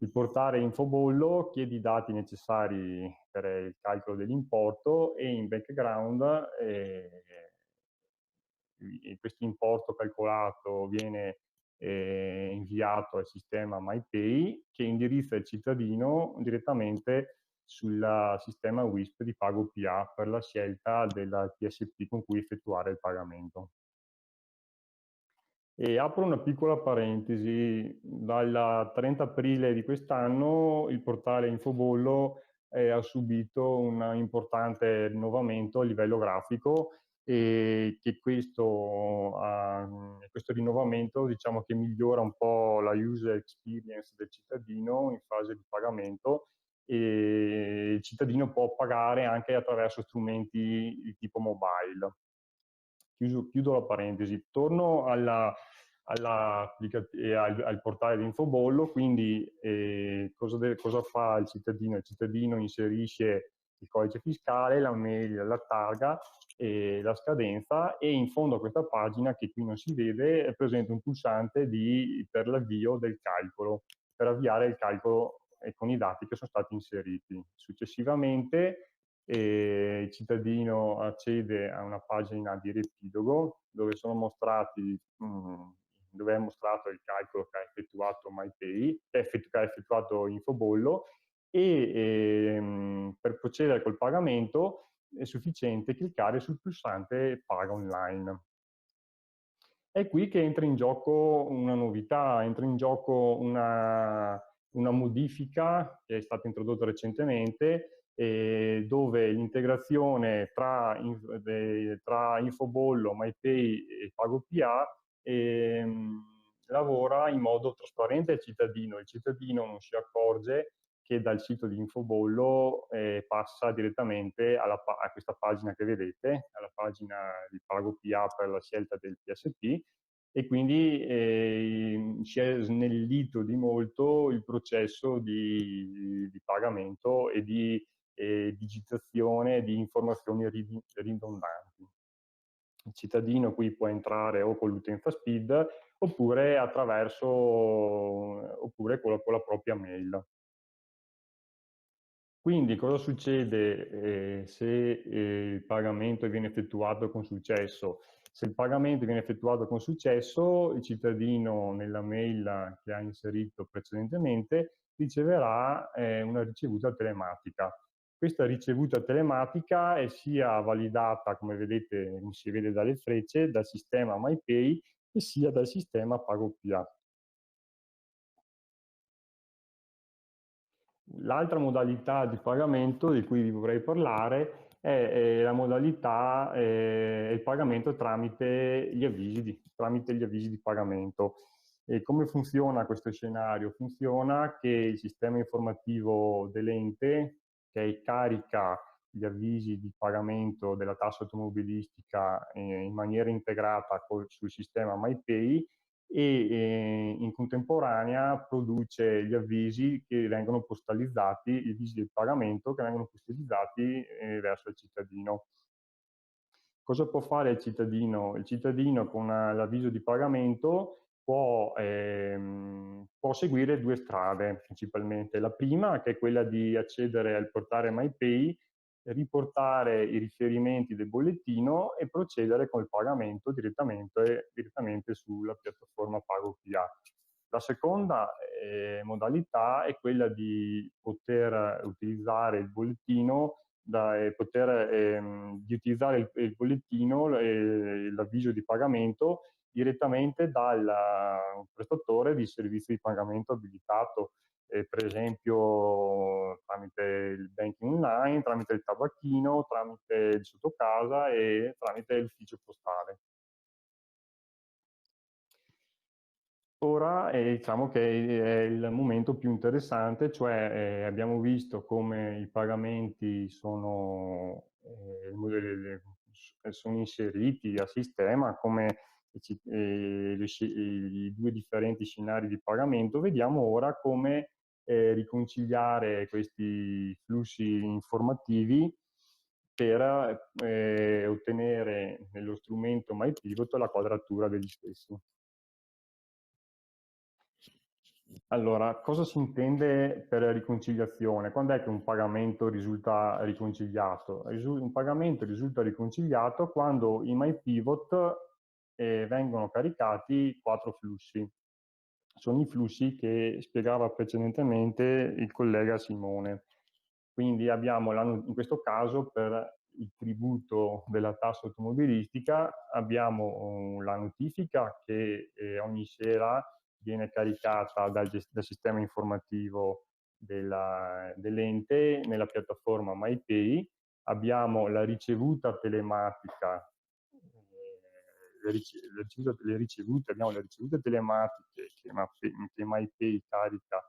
Il portale Infobollo chiede i dati necessari per il calcolo dell'importo e in background questo importo calcolato viene inviato al sistema MyPay, che indirizza il cittadino direttamente sul sistema WISP di PagoPA per la scelta della PSP con cui effettuare il pagamento. E apro una piccola parentesi: dal 30 aprile di quest'anno il portale Infobollo ha subito un importante rinnovamento a livello grafico, e che questo rinnovamento, diciamo, che migliora un po' la user experience del cittadino in fase di pagamento, e il cittadino può pagare anche attraverso strumenti di tipo mobile. Chiudo la parentesi, torno al portale di Infobollo. Quindi cosa fa il cittadino? Il cittadino inserisce il codice fiscale, la mail, la targa e la scadenza, e in fondo a questa pagina, che qui non si vede, è presente un pulsante per l'avvio del calcolo, per avviare il calcolo con i dati che sono stati inseriti. Successivamente il cittadino accede a una pagina di riepilogo dove dove è mostrato il calcolo che ha effettuato MyPay, che ha effettuato Infobollo, e per procedere col pagamento è sufficiente cliccare sul pulsante Paga online. È qui che entra in gioco una novità, entra in gioco una modifica che è stata introdotta recentemente, dove l'integrazione tra Infobollo, MyPay e PagoPA lavora in modo trasparente al cittadino. Il cittadino non si accorge che dal sito di Infobollo passa direttamente a questa pagina che vedete, alla pagina di PagoPA per la scelta del PSP, e quindi si è snellito di molto il processo di pagamento e di digitazione di informazioni ridondanti. Il cittadino qui può entrare o con l'utenza SPID oppure con la propria mail. Quindi cosa succede se il pagamento viene effettuato con successo? Se il pagamento viene effettuato con successo, il cittadino nella mail che ha inserito precedentemente riceverà una ricevuta telematica. Questa ricevuta telematica è sia validata, come vedete, come si vede dalle frecce, dal sistema MyPay e sia dal sistema PagoPA. L'altra modalità di pagamento di cui vi vorrei parlare è la modalità il pagamento tramite gli avvisi di pagamento. E come funziona questo scenario? Funziona che il sistema informativo dell'ente, che carica gli avvisi di pagamento della tassa automobilistica in maniera integrata sul sistema MyPay, e in contemporanea produce gli avvisi che vengono postalizzati, gli avvisi del pagamento che vengono postalizzati verso il cittadino. Cosa può fare il cittadino? Il cittadino con l'avviso di pagamento può seguire due strade principalmente. La prima, che è quella di accedere al portale MyPay, riportare i riferimenti del bollettino e procedere col pagamento direttamente sulla piattaforma PagoPA. La seconda modalità è quella di poter utilizzare il bollettino, di utilizzare il bollettino, l'avviso di pagamento direttamente dal prestatore di servizi di pagamento abilitato, per esempio tramite il banking online, tramite il tabacchino, tramite il sottocasa e tramite l'ufficio postale. Ora diciamo che è il momento più interessante, cioè abbiamo visto come i pagamenti sono inseriti a sistema, come i due differenti scenari di pagamento. Vediamo ora come riconciliare questi flussi informativi per ottenere nello strumento MyPivot la quadratura degli stessi. Allora, cosa si intende per riconciliazione? Quando è che un pagamento risulta riconciliato? Un pagamento risulta riconciliato quando in MyPivot vengono caricati 4 flussi. Sono i flussi che spiegava precedentemente il collega Simone. Quindi abbiamo, in questo caso, per il tributo della tassa automobilistica, abbiamo la notifica che ogni sera viene caricata dal sistema informativo dell'ente nella piattaforma MyPay. Abbiamo la ricevuta telematica, abbiamo le ricevute telematiche che MyPay carica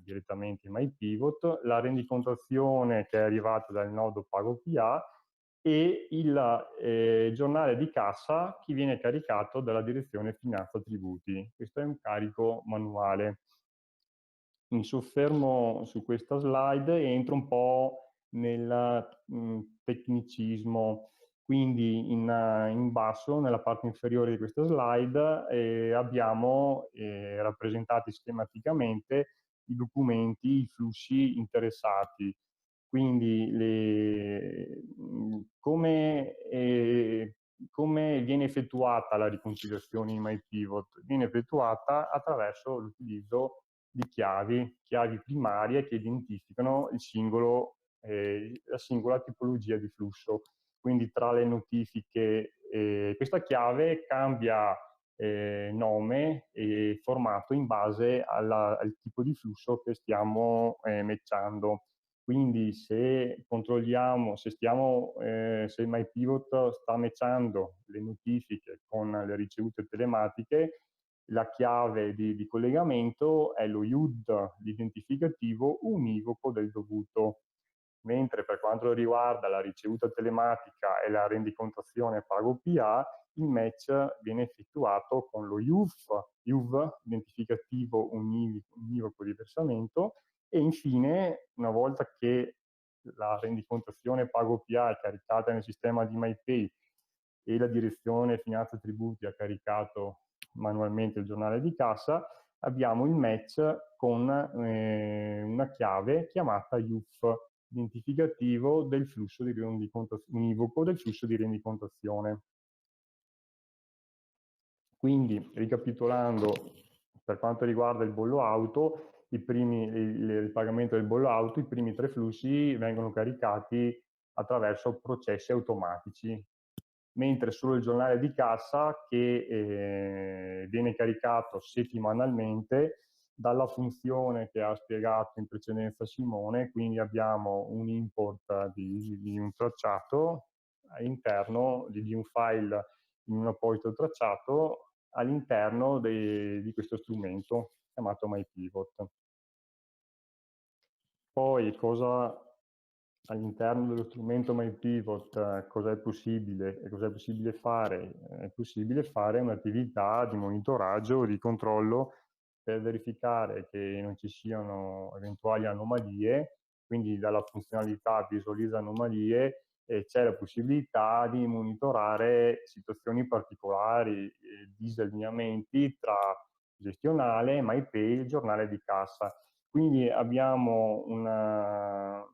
direttamente in MyPivot, la rendicontazione che è arrivata dal nodo PagoPA e il giornale di cassa che viene caricato dalla direzione Finanza Tributi. Questo è un carico manuale. Mi soffermo su questa slide e entro un po' nel tecnicismo. Quindi in basso, nella parte inferiore di questa slide, abbiamo rappresentati schematicamente i documenti, i flussi interessati. Quindi come viene effettuata la riconciliazione in MyPivot? Viene effettuata attraverso l'utilizzo di chiavi primarie che identificano la singola tipologia di flusso. Quindi tra le notifiche, questa chiave cambia nome e formato in base al tipo di flusso che stiamo matchando. Quindi se controlliamo, se MyPivot sta matchando le notifiche con le ricevute telematiche, la chiave di collegamento è lo UID, l'identificativo univoco del dovuto. Mentre per quanto riguarda la ricevuta telematica e la rendicontazione PagoPA, il match viene effettuato con lo UV, identificativo univoco di versamento, e infine, una volta che la rendicontazione PagoPA è caricata nel sistema di MyPay e la direzione Finanza Tributi ha caricato manualmente il giornale di cassa, abbiamo il match con una chiave chiamata UF, identificativo del flusso di rendicontazione, univoco del flusso di rendicontazione. Quindi, ricapitolando, per quanto riguarda il bollo auto, il pagamento del bollo auto, i primi 3 flussi vengono caricati attraverso processi automatici, mentre solo il giornale di cassa, che viene caricato settimanalmente dalla funzione che ha spiegato in precedenza Simone. Quindi abbiamo un import di un tracciato all'interno di un file in un apposito tracciato all'interno di questo strumento chiamato MyPivot. Poi all'interno dello strumento MyPivot cosa è possibile fare? È possibile fare un'attività di monitoraggio o di controllo per verificare che non ci siano eventuali anomalie. Quindi dalla funzionalità visualizza anomalie c'è la possibilità di monitorare situazioni particolari, disallineamenti tra gestionale, MyPay e giornale di cassa. Quindi abbiamo un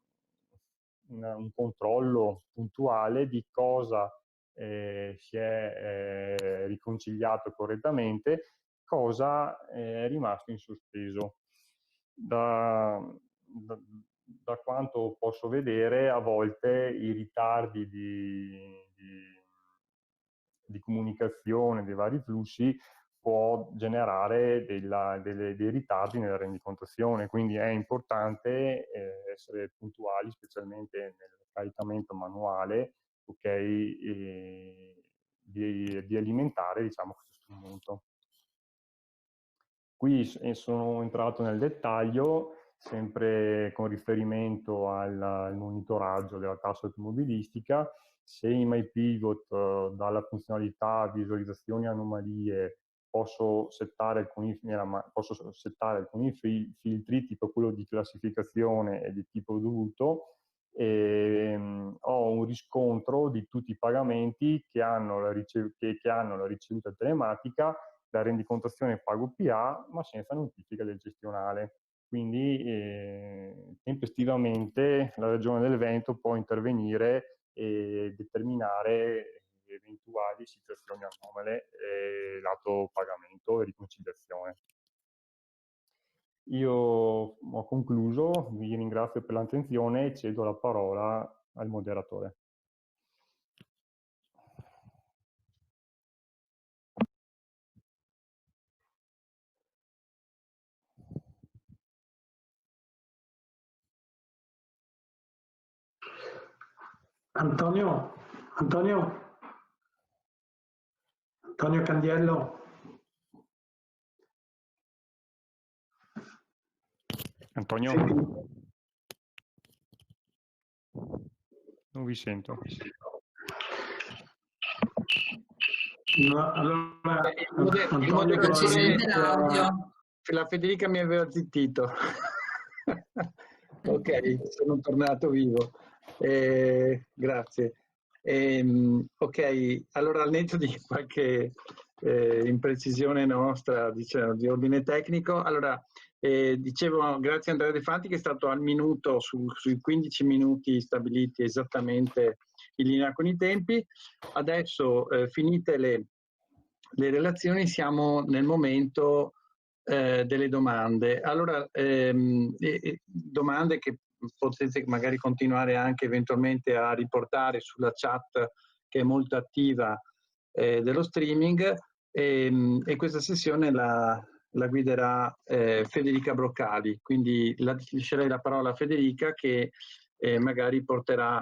controllo puntuale di cosa si è riconciliato correttamente, cosa è rimasto in sospeso. Da quanto posso vedere, a volte i ritardi di comunicazione dei vari flussi può generare dei ritardi nella rendicontazione, quindi è importante essere puntuali, specialmente nel caricamento manuale, di alimentare, diciamo, questo strumento. Qui sono entrato nel dettaglio, sempre con riferimento al monitoraggio della tassa automobilistica. Se in MyPivot dalla funzionalità visualizzazioni anomalie posso settare alcuni filtri, tipo quello di classificazione e di tipo dovuto, ho un riscontro di tutti i pagamenti che hanno la ricevuta telematica, la rendicontazione pago PA, ma senza notifica del gestionale. Quindi tempestivamente la Regione del Veneto può intervenire e determinare eventuali situazioni anomale lato pagamento e riconciliazione. Io ho concluso, vi ringrazio per l'attenzione e cedo la parola al moderatore. Antonio Candiello. Antonio? Non vi sento. No, allora, il moderatore, la Federica mi aveva zittito. Ok, sono tornato vivo. Grazie. Ok, allora al netto di qualche imprecisione nostra, diciamo, di ordine tecnico, allora dicevo grazie a Andrea De Fanti che è stato al minuto sui 15 minuti stabiliti esattamente in linea con i tempi. Adesso finite le relazioni siamo nel momento delle domande. Allora, domande che potete magari continuare anche eventualmente a riportare sulla chat che è molto attiva dello streaming e questa sessione la guiderà Federica Broccali, quindi lascerei la parola a Federica che magari porterà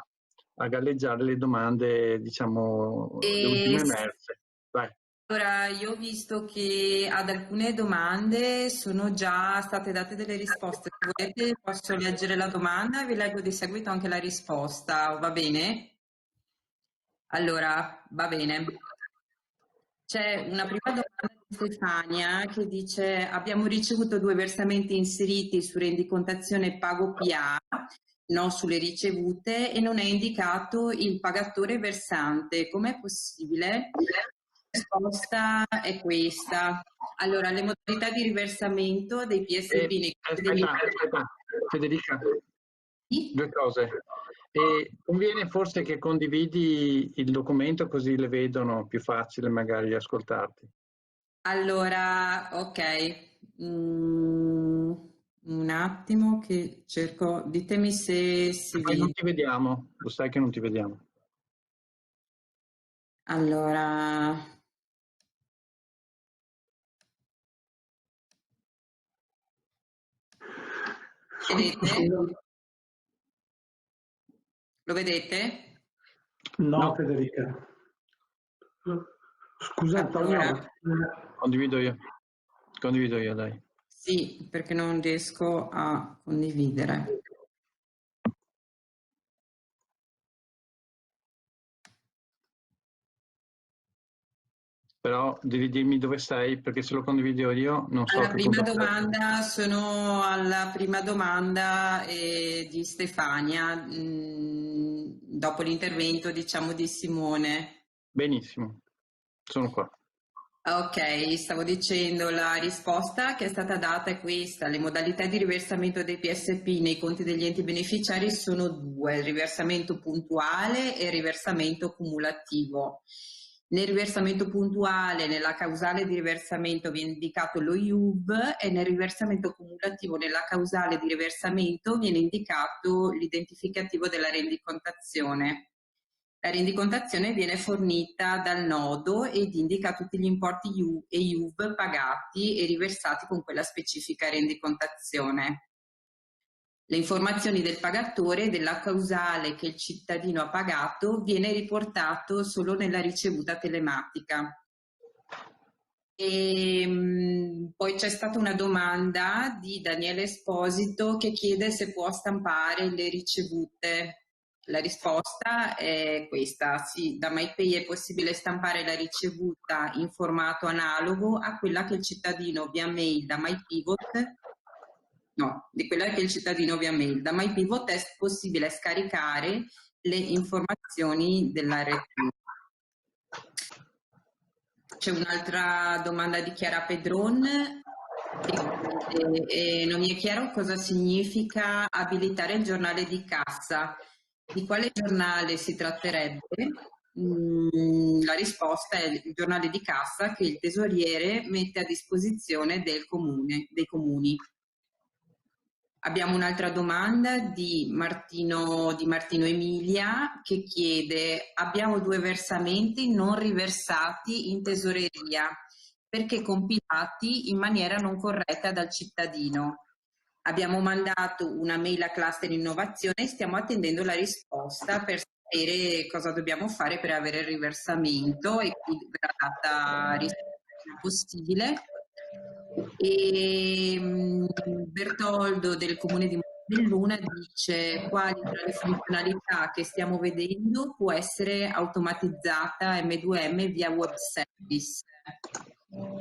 a galleggiare le domande, diciamo, le ultime emerse. Vai. Allora, io ho visto che ad alcune domande sono già state date delle risposte. Se volete posso leggere la domanda e vi leggo di seguito anche la risposta, va bene? Allora, va bene. C'è una prima domanda di Stefania che dice: abbiamo ricevuto 2 versamenti inseriti su rendicontazione pago PA, non sulle ricevute, e non è indicato il pagatore versante. Com'è possibile? La risposta è questa. Allora, le modalità di riversamento dei PSP... Aspetta, Federica, sì? 2 cose. Conviene forse che condividi il documento così le vedono, più facile magari ascoltarti. Allora, ok. Un attimo che cerco, ditemi se vi... Non ti vediamo, lo sai che non ti vediamo. Allora... Vedete? Lo vedete? No, Federica. Scusa Antonio. Allora, condivido io, dai. sì, perché non riesco a condividere. Però devi dirmi dove sei, perché se lo condivido io non so. Sono alla prima domanda di Stefania, dopo l'intervento, diciamo, di Simone. Benissimo, sono qua. Ok, stavo dicendo, la risposta che è stata data è questa: le modalità di riversamento dei PSP nei conti degli enti beneficiari sono 2, il riversamento puntuale e il riversamento cumulativo. Nel riversamento puntuale, nella causale di riversamento viene indicato lo IUV e nel riversamento cumulativo, nella causale di riversamento, viene indicato l'identificativo della rendicontazione. La rendicontazione viene fornita dal nodo ed indica tutti gli importi IUV pagati e riversati con quella specifica rendicontazione. Le informazioni del pagatore e della causale che il cittadino ha pagato viene riportato solo nella ricevuta telematica. Poi c'è stata una domanda di Daniele Esposito che chiede se può stampare le ricevute. La risposta è questa: sì, da MyPay è possibile stampare la ricevuta in formato analogo a quella che il cittadino via mail da MyPivot. No, di quella che il cittadino via mail. Da MyPivot è possibile scaricare le informazioni della RT. C'è un'altra domanda di Chiara Pedron e non mi è chiaro cosa significa abilitare il giornale di cassa. Di quale giornale si tratterebbe? La risposta è il giornale di cassa che il tesoriere mette a disposizione dei comuni. Abbiamo un'altra domanda di Martino Emilia che chiede: abbiamo 2 versamenti non riversati in tesoreria perché compilati in maniera non corretta dal cittadino. Abbiamo mandato una mail a Cluster Innovazione e stiamo attendendo la risposta per sapere cosa dobbiamo fare per avere il riversamento, e qui verrà data risposta possibile. E Bertoldo del Comune di Montebelluna dice: quali tra le funzionalità che stiamo vedendo può essere automatizzata M2M via web service?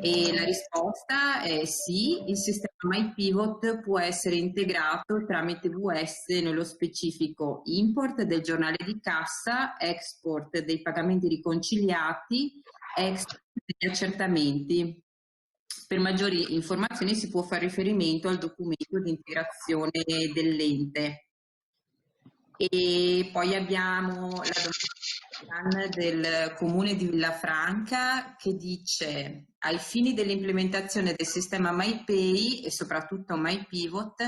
E la risposta è sì, il sistema MyPivot può essere integrato tramite VS, nello specifico import del giornale di cassa, export dei pagamenti riconciliati, export degli accertamenti. Per maggiori informazioni si può fare riferimento al documento di integrazione dell'ente. E poi abbiamo la domanda del Comune di Villafranca che dice: ai fini dell'implementazione del sistema MyPay e soprattutto MyPivot,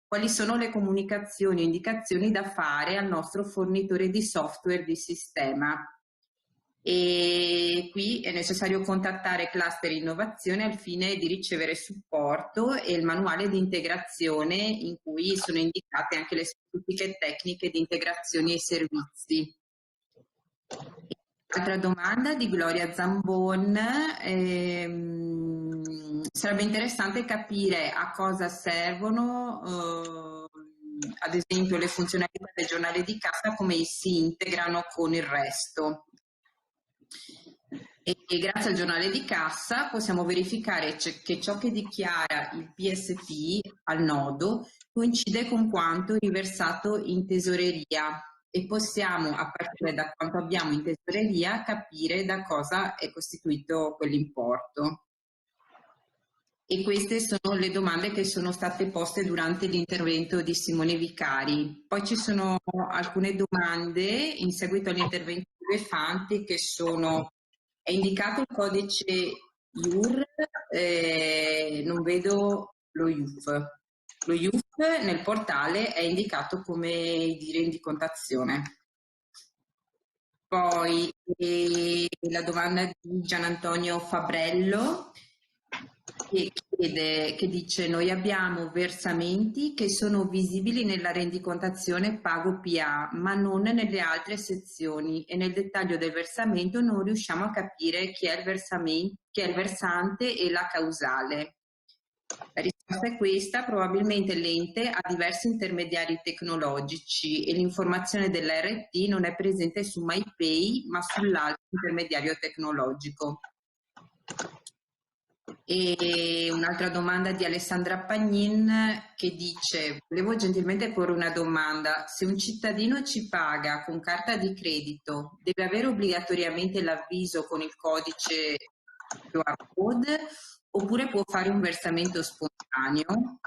quali sono le comunicazioni o indicazioni da fare al nostro fornitore di software di sistema? E qui è necessario contattare Cluster Innovazione al fine di ricevere supporto e il manuale di integrazione in cui sono indicate anche le specifiche tecniche di integrazione ai servizi. Altra domanda di Gloria Zambon: sarebbe interessante capire a cosa servono ad esempio le funzionalità del giornale di cassa, come si integrano con il resto. E grazie al giornale di cassa possiamo verificare che ciò che dichiara il PSP al nodo coincide con quanto riversato in tesoreria, e possiamo, a partire da quanto abbiamo in tesoreria, capire da cosa è costituito quell'importo. E queste sono le domande che sono state poste durante l'intervento di Simone Vicari. Poi ci sono alcune domande in seguito all'intervento di Fanti che sono: è indicato il codice IUR, non vedo lo IUF. Lo IUF nel portale è indicato come di rendicontazione. Poi la domanda di Gian Antonio Fabrello che dice: noi abbiamo versamenti che sono visibili nella rendicontazione pago PA ma non nelle altre sezioni, e nel dettaglio del versamento non riusciamo a capire chi è il versante e la causale. La risposta è questa: probabilmente l'ente ha diversi intermediari tecnologici e l'informazione dell'RT non è presente su MyPay ma sull'altro intermediario tecnologico. E un'altra domanda di Alessandra Pagnin che dice: volevo gentilmente porre una domanda: se un cittadino ci paga con carta di credito, deve avere obbligatoriamente l'avviso con il codice QR code oppure può fare un versamento spontaneo?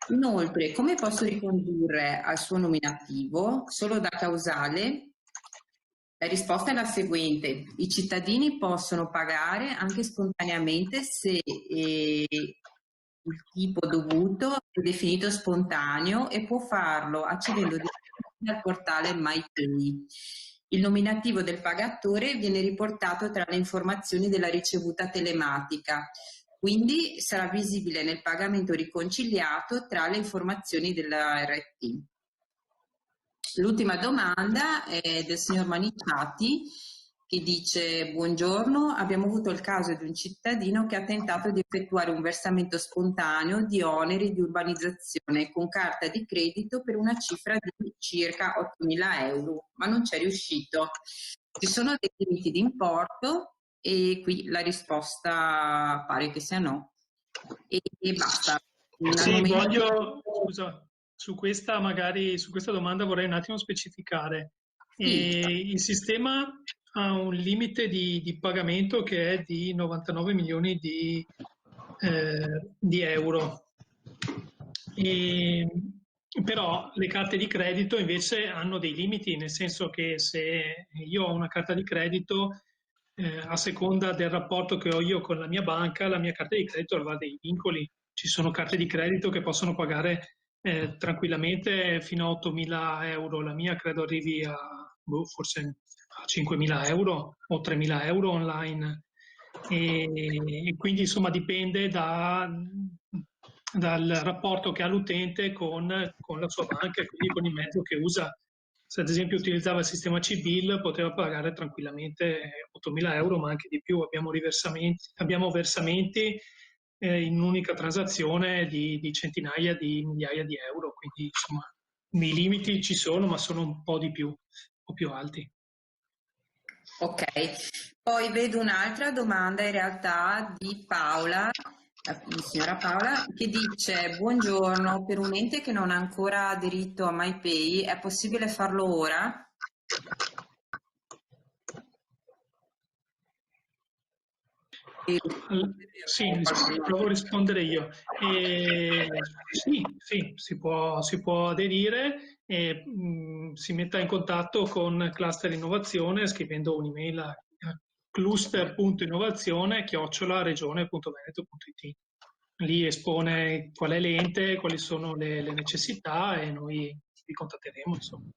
Inoltre, come posso ricondurre al suo nominativo solo da causale La risposta è la seguente: i cittadini possono pagare anche spontaneamente se il tipo dovuto è definito spontaneo, e può farlo accedendo direttamente al portale MyPay. Il nominativo del pagatore viene riportato tra le informazioni della ricevuta telematica, quindi sarà visibile nel pagamento riconciliato tra le informazioni della RT. L'ultima domanda è del signor Manicciati, che dice: buongiorno, abbiamo avuto il caso di un cittadino che ha tentato di effettuare un versamento spontaneo di oneri di urbanizzazione con carta di credito per una cifra di circa 8.000 euro, ma non c'è riuscito. Ci sono dei limiti di importo? E qui la risposta pare che sia no. E basta. Sì, scusa, su questa domanda vorrei un attimo specificare. Il sistema ha un limite di pagamento che è di 99 milioni di euro. Però le carte di credito invece hanno dei limiti, nel senso che se io ho una carta di credito, a seconda del rapporto che ho io con la mia banca, la mia carta di credito avrà dei vincoli. Ci sono carte di credito che possono pagare tranquillamente fino a 8.000 euro, la mia credo arrivi a forse a 5.000 euro o 3.000 euro online. E quindi insomma dipende dal rapporto che ha l'utente con la sua banca e quindi con il mezzo che usa. Se ad esempio utilizzava il sistema C-Bill poteva pagare tranquillamente 8.000 euro, ma anche di più. Abbiamo versamenti in un'unica transazione di centinaia di migliaia di euro, quindi insomma i limiti ci sono, ma sono un po' di più, un po' più alti. Ok, poi vedo un'altra domanda in realtà di Paola, la signora Paola, che dice: buongiorno, per un ente che non ha ancora aderito a MyPay è possibile farlo ora? Sì, provo a rispondere io. Sì, si può aderire e si metta in contatto con Cluster Innovazione scrivendo un'email a cluster.innovazione@regione.veneto.it. Lì espone qual è l'ente, quali sono le necessità e noi vi contatteremo, insomma.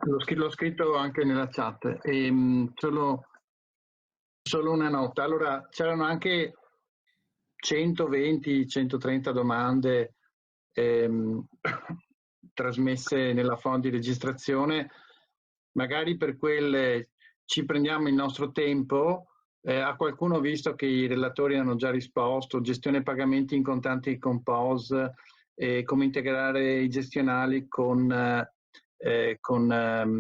L'ho scritto anche nella chat. Solo una nota. Allora, c'erano anche 120-130 domande trasmesse nella form di registrazione. Magari per quelle ci prendiamo il nostro tempo. A qualcuno, visto che i relatori hanno già risposto: gestione pagamenti in contanti con POS, come integrare i gestionali con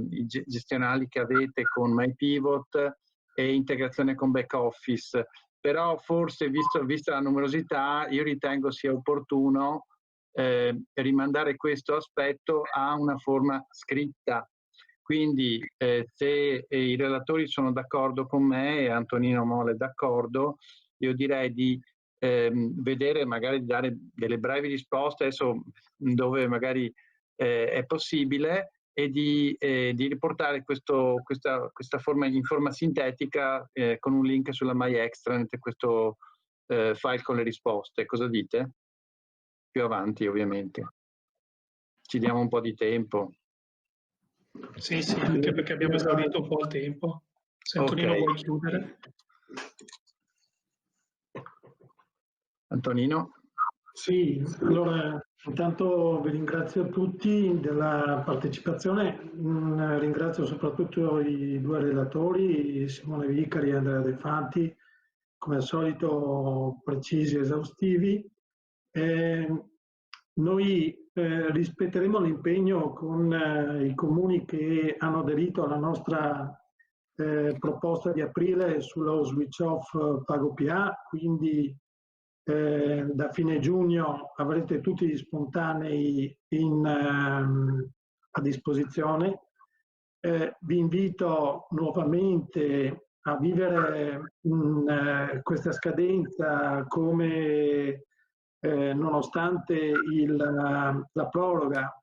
i gestionali che avete con MyPivot e integrazione con back office. Però forse, vista la numerosità, io ritengo sia opportuno rimandare questo aspetto a una forma scritta. Quindi se i relatori sono d'accordo con me e Antonino Mole è d'accordo, io direi di vedere, magari di dare delle brevi risposte adesso dove magari è possibile, e di riportare questa forma in forma sintetica con un link sulla MyExtranet, questo file con le risposte. Cosa dite? Più avanti, ovviamente. Ci diamo un po' di tempo. Sì, anche perché abbiamo esaurito un po' il tempo. Se Antonino vuoi chiudere. Antonino? Sì, allora intanto vi ringrazio a tutti della partecipazione, ringrazio soprattutto i due relatori, Simone Vicari e Andrea De Fanti, come al solito precisi e esaustivi. Noi rispetteremo l'impegno con i comuni che hanno aderito alla nostra proposta di aprile sullo switch off PagoPA, quindi da fine giugno avrete tutti gli spontanei a disposizione. Vi invito nuovamente a vivere questa scadenza come nonostante la proroga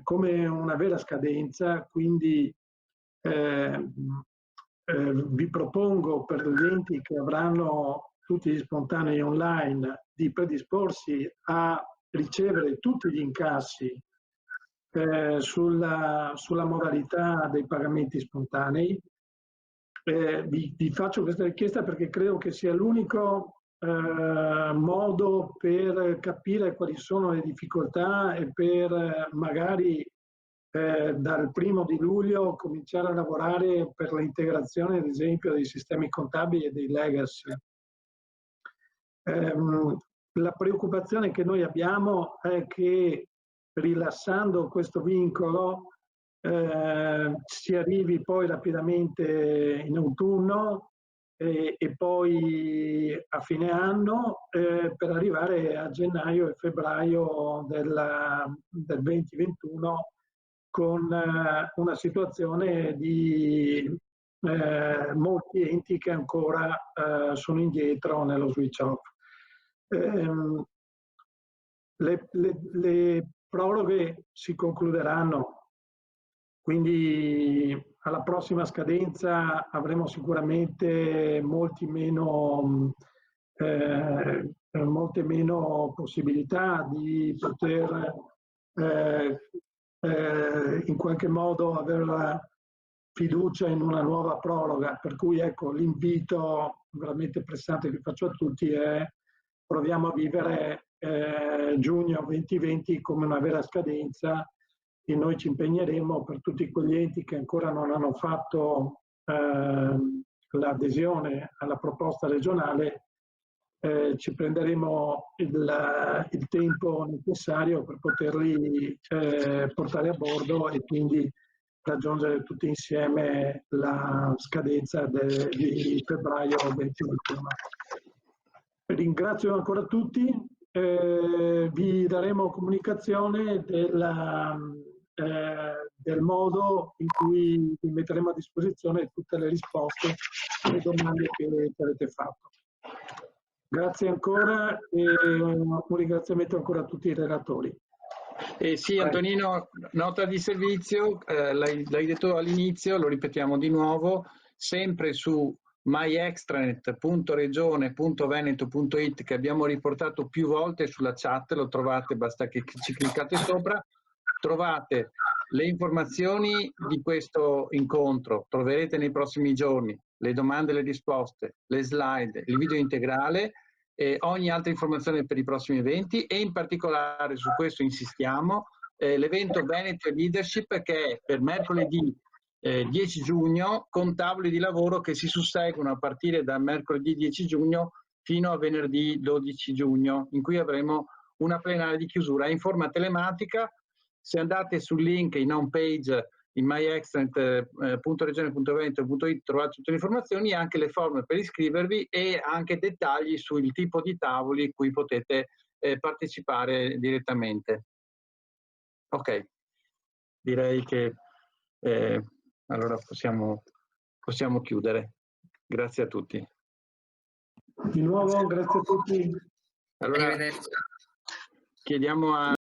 come una vera scadenza, quindi vi propongo per gli enti che avranno tutti gli spontanei online di predisporsi a ricevere tutti gli incassi sulla modalità dei pagamenti spontanei. Vi faccio questa richiesta perché credo che sia l'unico modo per capire quali sono le difficoltà e per magari dal 1° di luglio cominciare a lavorare per l'integrazione, ad esempio, dei sistemi contabili e dei legacy. La preoccupazione che noi abbiamo è che rilassando questo vincolo si arrivi poi rapidamente in autunno e poi a fine anno per arrivare a gennaio e febbraio del 2021 con una situazione di molti enti che ancora sono indietro nello switch off. Le proroghe si concluderanno, quindi alla prossima scadenza avremo sicuramente molte meno possibilità di poter in qualche modo avere fiducia in una nuova proroga, per cui ecco l'invito veramente pressante che faccio a tutti è proviamo a vivere giugno 2020 come una vera scadenza e noi ci impegneremo per tutti quegli enti che ancora non hanno fatto l'adesione alla proposta regionale, ci prenderemo il tempo necessario per poterli portare a bordo e quindi raggiungere tutti insieme la scadenza di febbraio 2021. Ringrazio ancora tutti, vi daremo comunicazione del modo in cui vi metteremo a disposizione tutte le risposte alle domande che avete fatto. Grazie ancora e un ringraziamento ancora a tutti i relatori. Sì, Antonino, nota di servizio, l'hai detto all'inizio, lo ripetiamo di nuovo, sempre su myextranet.regione.veneto.it che abbiamo riportato più volte sulla chat, lo trovate, basta che ci cliccate sopra, trovate le informazioni di questo incontro, troverete nei prossimi giorni le domande e le risposte, le slide, il video integrale e ogni altra informazione per i prossimi eventi e in particolare su questo insistiamo, l'evento Veneto Leadership che è per mercoledì 10 giugno con tavoli di lavoro che si susseguono a partire da mercoledì 10 giugno fino a venerdì 12 giugno in cui avremo una plenaria di chiusura in forma telematica. Se andate sul link in home page in myextranet.regione.veneto.it trovate tutte le informazioni e anche le forme per iscrivervi e anche dettagli sul tipo di tavoli cui potete partecipare direttamente. Ok, direi che allora possiamo chiudere. Grazie a tutti. Di nuovo, grazie a tutti. Allora, chiediamo a